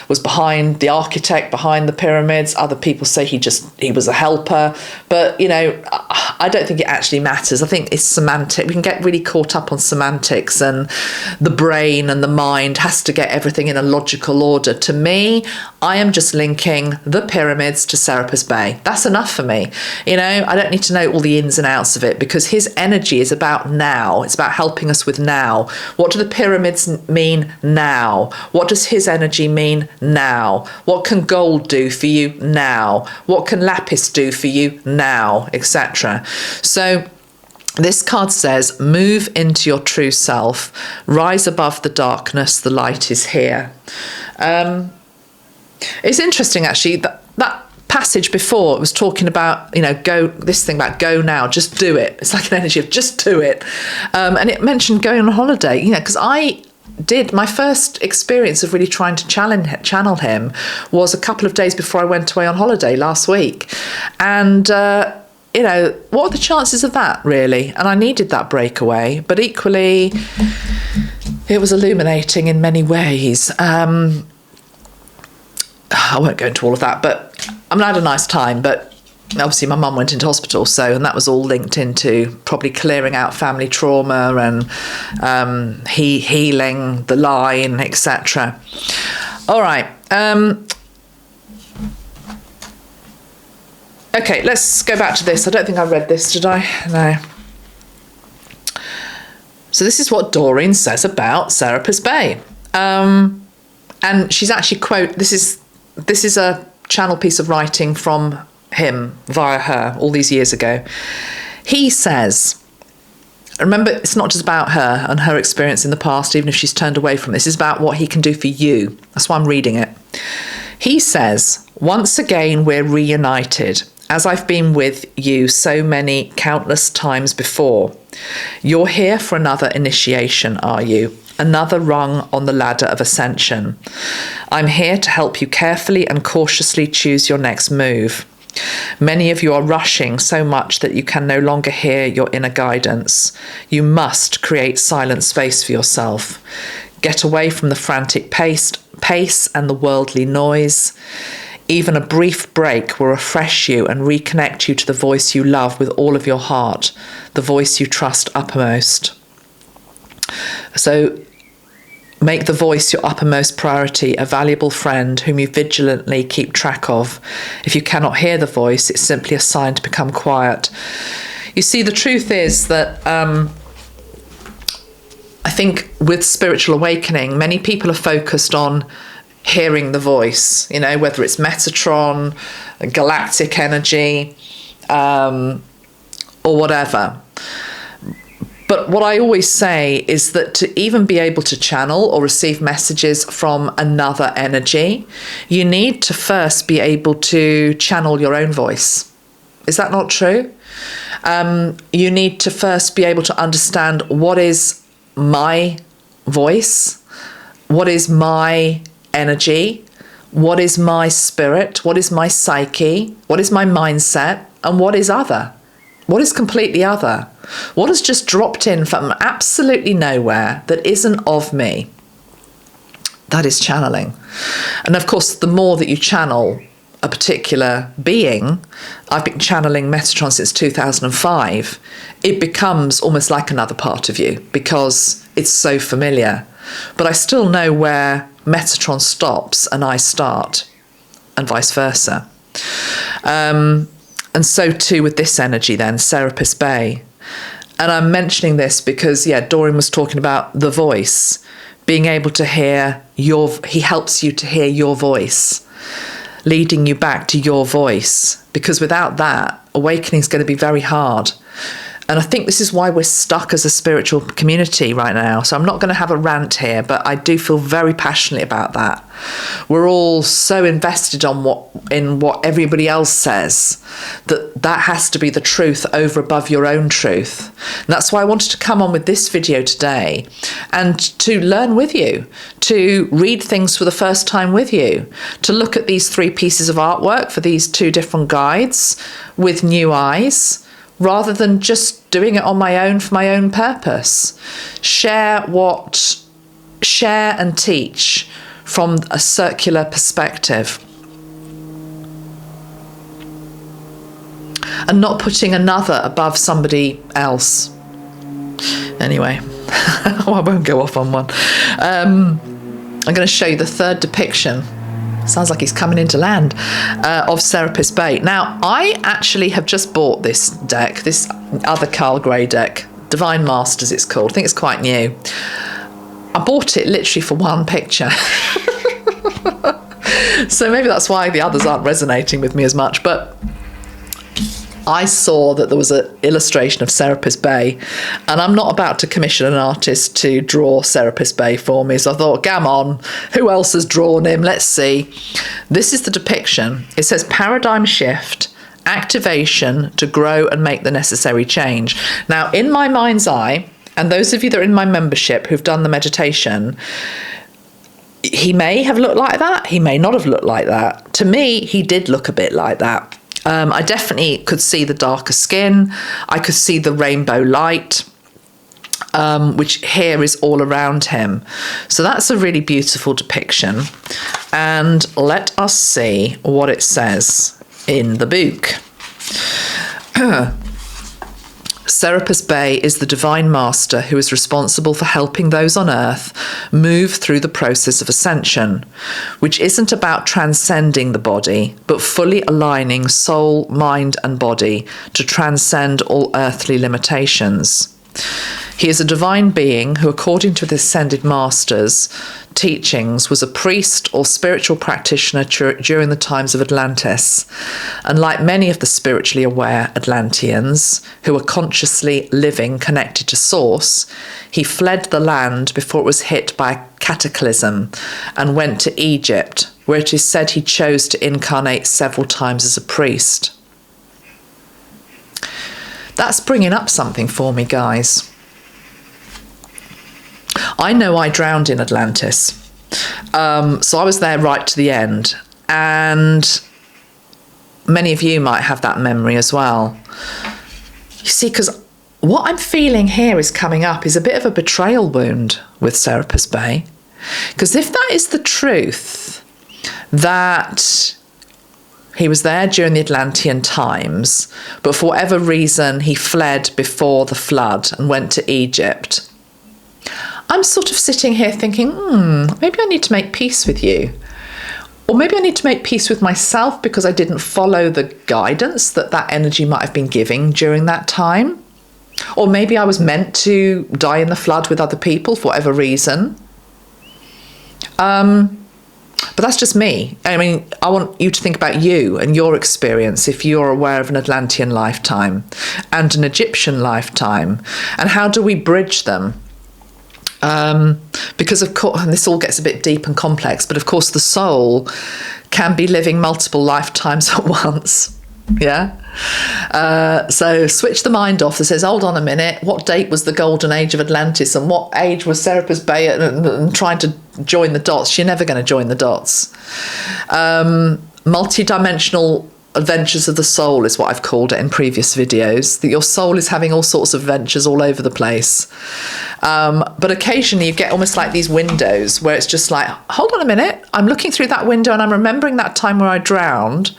was the architect behind the pyramids. Other people say he was a helper. But, I don't think it actually matters. I think it's semantic. We can get really caught up on semantics, and the brain and the mind has to get everything in a logical order. To me, I am just linking the pyramids to Serapis Bey. That's enough for me. I don't need to know all the ins and outs of it, because his energy is about now. It's about helping us with now. What do the pyramids mean now? What does his energy mean now? What can gold do for you now? What can lapis do for you now, etc.? So This card says, move into your true self, rise above the darkness, the light is here. It's interesting, actually, that passage before, it was talking about, go, this thing about go now, just do it. It's like an energy of just do it. And it mentioned going on holiday, because my first experience of really trying to channel him was a couple of days before I went away on holiday last week. And, what are the chances of that, really? And I needed that breakaway, but equally, it was illuminating in many ways. I won't go into all of that, but I had a nice time. But obviously, my mum went into hospital, and that was all linked into probably clearing out family trauma and healing the line, etc. All right. Okay, let's go back to this. I don't think I read this, did I? No. So this is what Doreen says about Serapis Bey. And she's actually this is a channel piece of writing from him via her all these years ago. He says, remember, it's not just about her and her experience in the past, even if she's turned away from this. It's about what he can do for you. That's why I'm reading it. He says, once again, we're reunited, as I've been with you so many countless times before. You're here for another initiation, are you? Another rung on the ladder of ascension. I'm here to help you carefully and cautiously choose your next move. Many of you are rushing so much that you can no longer hear your inner guidance. You must create silent space for yourself. Get away from the frantic pace and the worldly noise. Even a brief break will refresh you and reconnect you to the voice you love with all of your heart, the voice you trust uppermost. So make the voice your uppermost priority, a valuable friend whom you vigilantly keep track of. If you cannot hear the voice, it's simply a sign to become quiet. You see, the truth is that I think with spiritual awakening, many people are focused on hearing the voice, whether it's Metatron, galactic energy, or whatever. But what I always say is that to even be able to channel or receive messages from another energy, you need to first be able to channel your own voice. Is that not true? You need to first be able to understand what is my voice, what is my energy, what is my spirit, what is my psyche, what is my mindset, and what is other? What is completely other? What has just dropped in from absolutely nowhere that isn't of me? That is channeling. And of course, the more that you channel a particular being, I've been channeling Metatron since 2005, it becomes almost like another part of you because it's so familiar. But I still know where Metatron stops and I start, and vice versa. And so too with this energy then, Serapis Bey. And I'm mentioning this because, Doreen was talking about the voice, being able to hear he helps you to hear your voice, leading you back to your voice, because without that, awakening is going to be very hard. And I think this is why we're stuck as a spiritual community right now. So I'm not going to have a rant here, but I do feel very passionately about that. We're all so invested in what everybody else says that has to be the truth over above your own truth. And that's why I wanted to come on with this video today and to learn with you, to read things for the first time with you, to look at these 3 pieces of artwork for these 2 different guides with new eyes, rather than just doing it on my own for my own purpose. Share and teach from a circular perspective. And not putting another above somebody else. Anyway, I won't go off on one. I'm going to show you the 3rd depiction. Sounds like he's coming into land, of Serapis Bey. Now, I actually have just bought this deck, this other Carl Grey deck, Divine Masters it's called. I think it's quite new. I bought it literally for 1 picture. So maybe that's why the others aren't resonating with me as much. But I saw that there was an illustration of Serapis Bey, and I'm not about to commission an artist to draw Serapis Bey for me, so I thought, come on, who else has drawn him? Let's see. This is the depiction. It says paradigm shift, activation to grow and make the necessary change. Now, in my mind's eye, and those of you that are in my membership who've done the meditation, he may have looked like that, he may not have looked like that. To me, he did look a bit like that. I definitely could see the darker skin. I could see the rainbow light, which here is all around him. So that's a really beautiful depiction. And let us see what it says in the book. Serapus Bey is the divine master who is responsible for helping those on earth move through the process of ascension, which isn't about transcending the body, but fully aligning soul, mind, and body to transcend all earthly limitations. He is a divine being who, according to the ascended masters' teachings, was a priest or spiritual practitioner during the times of Atlantis. And like many of the spiritually aware Atlanteans, who were consciously living connected to Source, he fled the land before it was hit by a cataclysm and went to Egypt, where it is said he chose to incarnate several times as a priest. That's bringing up something for me, guys. I know I drowned in Atlantis. So I was there right to the end. And many of you might have that memory as well. You see, because what I'm feeling here is coming up is a bit of a betrayal wound with Serapis Bey. Because if that is the truth, that he was there during the Atlantean times, but for whatever reason he fled before the flood and went to Egypt, I'm sort of sitting here thinking, maybe I need to make peace with you. Or maybe I need to make peace with myself because I didn't follow the guidance that energy might have been giving during that time. Or maybe I was meant to die in the flood with other people for whatever reason. But that's just me. I mean, I want you to think about you and your experience if you're aware of an Atlantean lifetime and an Egyptian lifetime. And how do we bridge them? Because of course, and this all gets a bit deep and complex, but of course the soul can be living multiple lifetimes at once. Yeah. So switch the mind off that says, hold on a minute, what date was the golden age of Atlantis and what age was Serapis Bey and trying to join the dots? You're never going to join the dots. Multi-dimensional adventures of the soul is what I've called it in previous videos, that your soul is having all sorts of adventures all over the place. But occasionally you get almost like these windows where it's just like, hold on a minute, I'm looking through that window and I'm remembering that time where I drowned,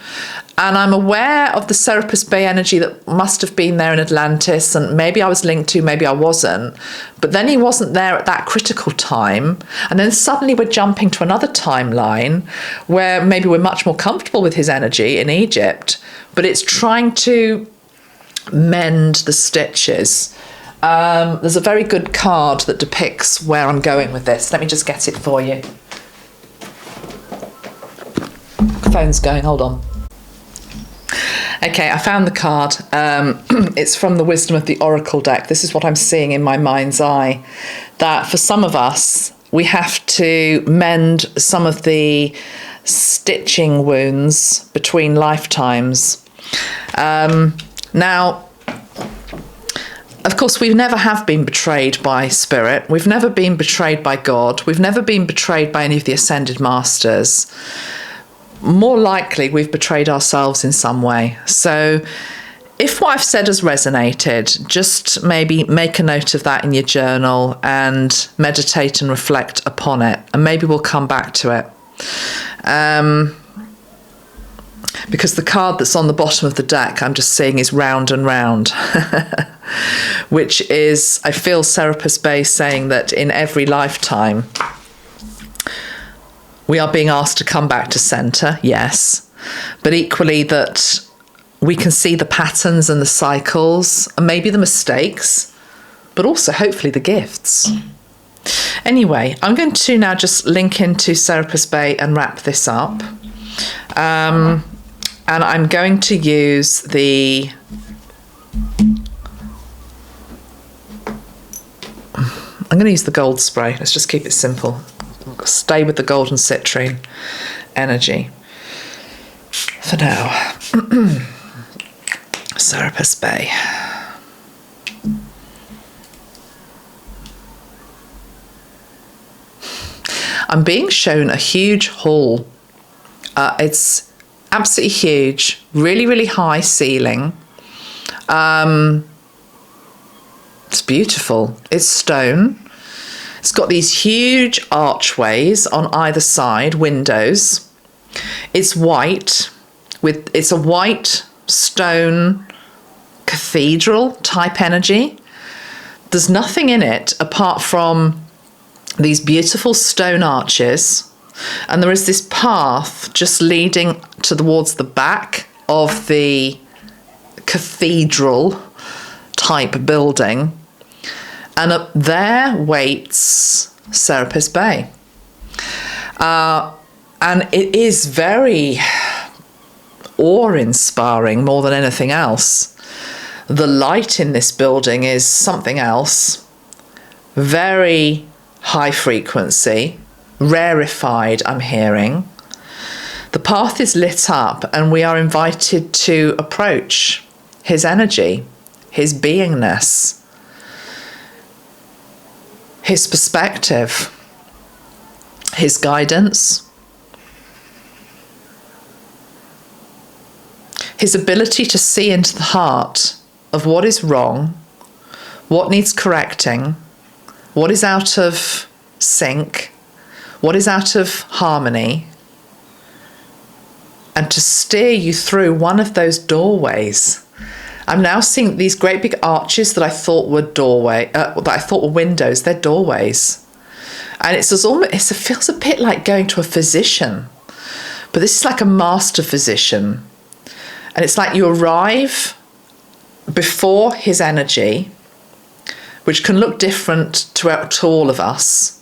and I'm aware of the Serapis Bay energy that must have been there in Atlantis, and maybe I was linked to, maybe I wasn't. But then he wasn't there at that critical time. And then suddenly we're jumping to another timeline where maybe we're much more comfortable with his energy in Egypt, but it's trying to mend the stitches. There's a very good card that depicts where I'm going with this. Let me just get it for you. The phone's going, hold on. Okay, I found the card. It's from the Wisdom of the Oracle deck. This is what I'm seeing in my mind's eye. That for some of us, we have to mend some of the stitching wounds between lifetimes. Now, of course, we never have been betrayed by Spirit. We've never been betrayed by God. We've never been betrayed by any of the Ascended Masters. More likely, we've betrayed ourselves in some way. So if what I've said has resonated, just maybe make a note of that in your journal and meditate and reflect upon it. And maybe we'll come back to it. Because the card that's on the bottom of the deck, I'm just seeing is round and round, which is, I feel Serapus Bay saying that in every lifetime, we are being asked to come back to centre, yes, but equally that we can see the patterns and the cycles and maybe the mistakes, but also hopefully the gifts. Anyway, I'm going to now just link into Serapus Bay and wrap this up. And I'm going to use the gold spray. Let's just keep it simple. Stay with the golden citrine energy for now. Serapis Bay. I'm being shown a huge hall. It's absolutely huge, really, really high ceiling. It's beautiful. It's stone. It's got these huge archways on either side, windows. It's white, it's a white stone cathedral type energy. There's nothing in it apart from these beautiful stone arches, and there is this path just leading towards the back of the cathedral type building, and up there waits Serapis Bey. And it is very awe-inspiring more than anything else. The light in this building is something else. Very high frequency, rarefied, I'm hearing. The path is lit up and we are invited to approach his energy, his beingness, his perspective, his guidance, his ability to see into the heart of what is wrong, what needs correcting, what is out of sync, what is out of harmony, and to steer you through one of those doorways. I'm now seeing these great big arches that I thought were windows. They're doorways, and it feels a bit like going to a physician, but this is like a master physician, and it's like you arrive before his energy, which can look different to all of us.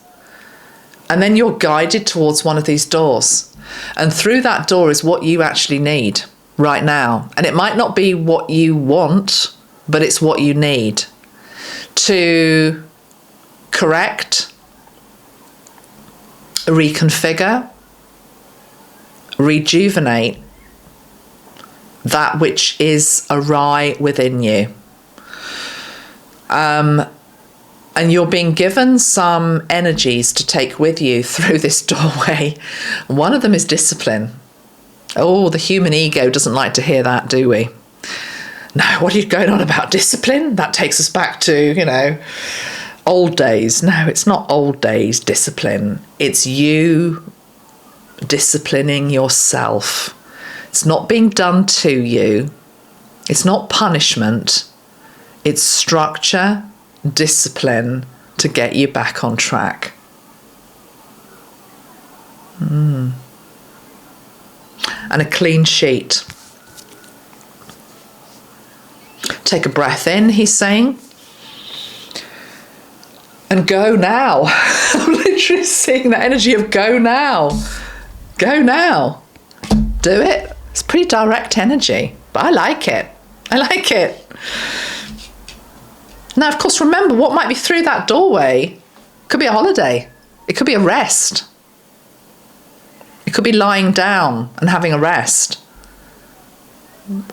And then you're guided towards one of these doors. And through that door is what you actually need right now. And it might not be what you want, but it's what you need to correct, reconfigure, rejuvenate that which is awry within you. And you're being given some energies to take with you through this doorway. One of them is discipline. Oh, the human ego doesn't like to hear that, do we? No, what are you going on about discipline? That takes us back to, old days. No, it's not old days discipline. It's you disciplining yourself. It's not being done to you. It's not punishment. It's structure, discipline to get you back on track. And a clean sheet. Take a breath in, he's saying. And go now. I'm literally seeing that energy of go now. Go now. Do it. It's pretty direct energy, but I like it. I like it. Now, of course, remember what might be through that doorway. It could be a holiday. It could be a rest. It could be lying down and having a rest.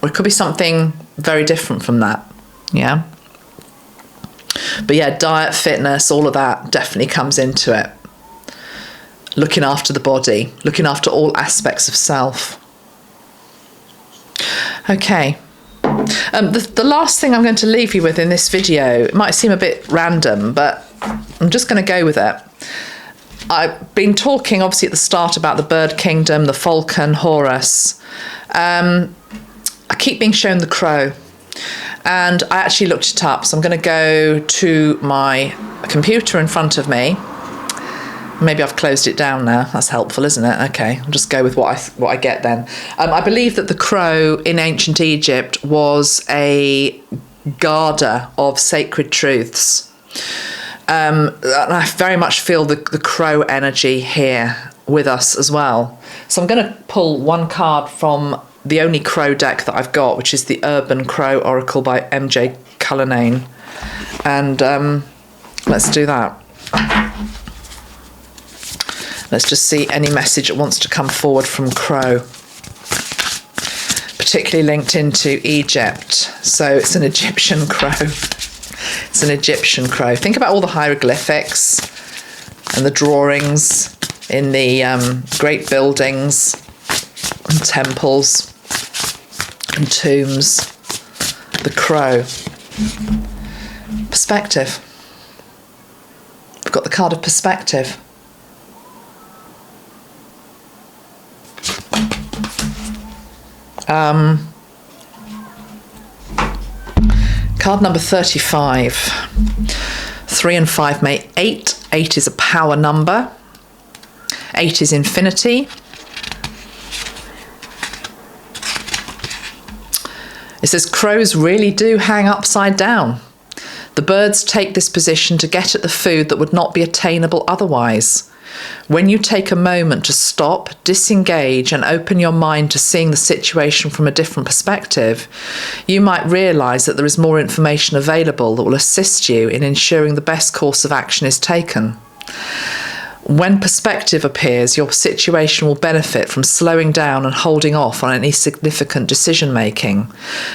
Or it could be something very different from that. Yeah. But yeah, diet, fitness, all of that definitely comes into it. Looking after the body, looking after all aspects of self. Okay. The last thing I'm going to leave you with in this video, it might seem a bit random, but I'm just going to go with it. I've been talking obviously at the start about the bird kingdom, the Falcon, Horus. I keep being shown the crow, and I actually looked it up. So I'm going to go to my computer in front of me. Maybe I've closed it down now. That's helpful, isn't it? Okay, I'll just go with what I get then. I believe that the crow in ancient Egypt was a guarder of sacred truths. And I very much feel the crow energy here with us as well. So I'm going to pull one card from the only crow deck that I've got, which is the Urban Crow Oracle by MJ Cullinane. And let's do that. Let's just see any message that wants to come forward from Crow, particularly linked into Egypt. So it's an Egyptian crow. It's an Egyptian crow. Think about all the hieroglyphics and the drawings in the great buildings and temples and tombs. The crow. Perspective. We've got the card of perspective. Card number 35. 3 and 5 make 8. 8 is a power number. 8 is infinity. It says crows really do hang upside down. The birds take this position to get at the food that would not be attainable otherwise. When you take a moment to stop, disengage, and open your mind to seeing the situation from a different perspective, you might realise that there is more information available that will assist you in ensuring the best course of action is taken. When perspective appears, your situation will benefit from slowing down and holding off on any significant decision making,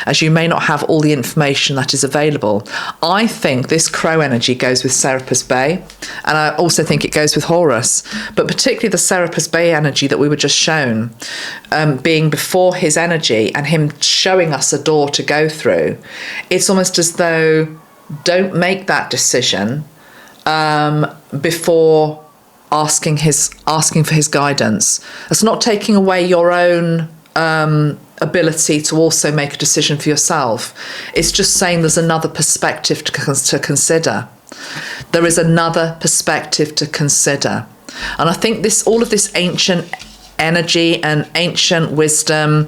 as you may not have all the information that is available. I think this crow energy goes with Serapis Bey, and I also think it goes with Horus, but particularly the Serapis Bey energy that we were just shown, being before his energy and him showing us a door to go through. It's almost as though don't make that decision before asking for his guidance. It's not taking away your own ability to also make a decision for yourself. It's just saying there's another perspective to consider. There is another perspective to consider. And I think all of this ancient energy and ancient wisdom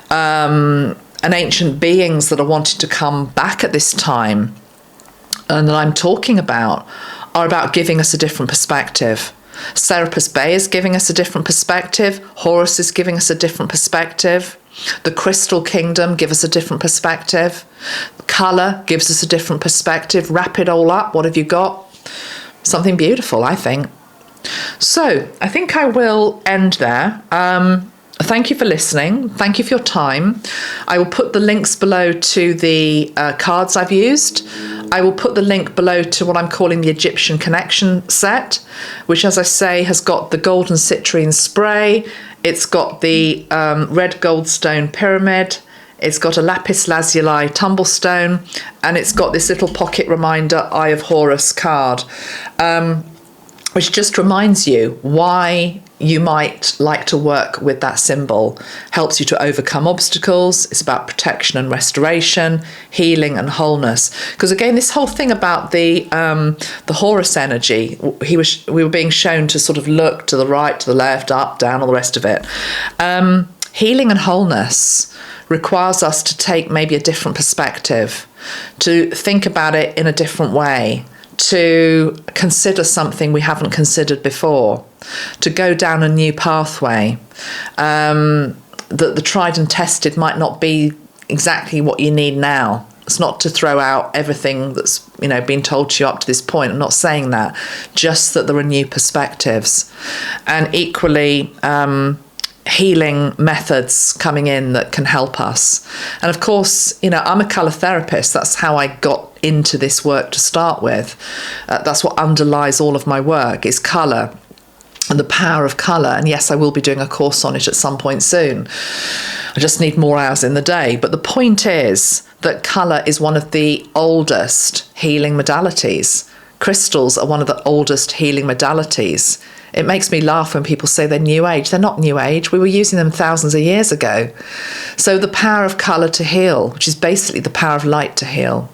and ancient beings that are wanting to come back at this time and that I'm talking about are about giving us a different perspective. Serapis Bey is giving us a different perspective. Horus is giving us a different perspective. The Crystal Kingdom gives us a different perspective. Colour gives us a different perspective. Wrap it all up. What have you got? Something beautiful, I think. So I think I will end there. Thank you for listening. Thank you for your time. I will put the links below to the cards I've used. I will put the link below to what I'm calling the Egyptian Connection set, which, as I say, has got the golden citrine spray. It's got the red goldstone pyramid. It's got a Lapis Lazuli tumblestone, and it's got this little pocket reminder Eye of Horus card, which just reminds you why you might like to work with that symbol. Helps you to overcome obstacles. It's about protection and restoration, healing and wholeness. Because again, this whole thing about the Horus energy, we were being shown to sort of look to the right, to the left, up, down, all the rest of it. Healing and wholeness requires us to take maybe a different perspective, to think about it in a different way, to consider something we haven't considered before, to go down a new pathway, that the tried and tested might not be exactly what you need now. It's not to throw out everything that's been told to you up to this point. I'm not saying that, just that there are new perspectives, and equally healing methods coming in that can help us. And of course, I'm a colour therapist. That's how I got into this work to start with. That's what underlies all of my work, is colour and the power of colour. And yes, I will be doing a course on it at some point soon. I just need more hours in the day. But the point is that colour is one of the oldest healing modalities. Crystals are one of the oldest healing modalities. It makes me laugh when people say they're new age. They're not new age. We were using them thousands of years ago. So the power of colour to heal, which is basically the power of light to heal.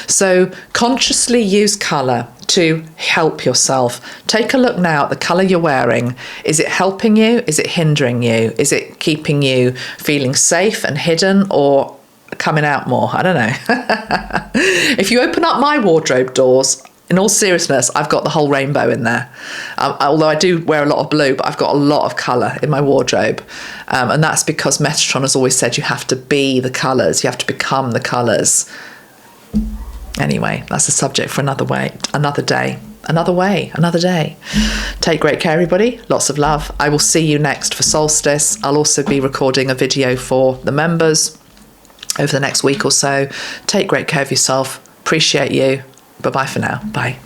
So consciously use colour to help yourself. Take a look now at the colour you're wearing. Is it helping you? Is it hindering you? Is it keeping you feeling safe and hidden, or coming out more? I don't know. If you open up my wardrobe doors, in all seriousness, I've got the whole rainbow in there. Although I do wear a lot of blue, but I've got a lot of colour in my wardrobe. And that's because Metatron has always said you have to be the colours, you have to become the colours. Anyway, that's a subject for another day. Take great care, everybody. Lots of love. I will see you next for Solstice. I'll also be recording a video for the members over the next week or so. Take great care of yourself. Appreciate you. Bye-bye for now. Bye.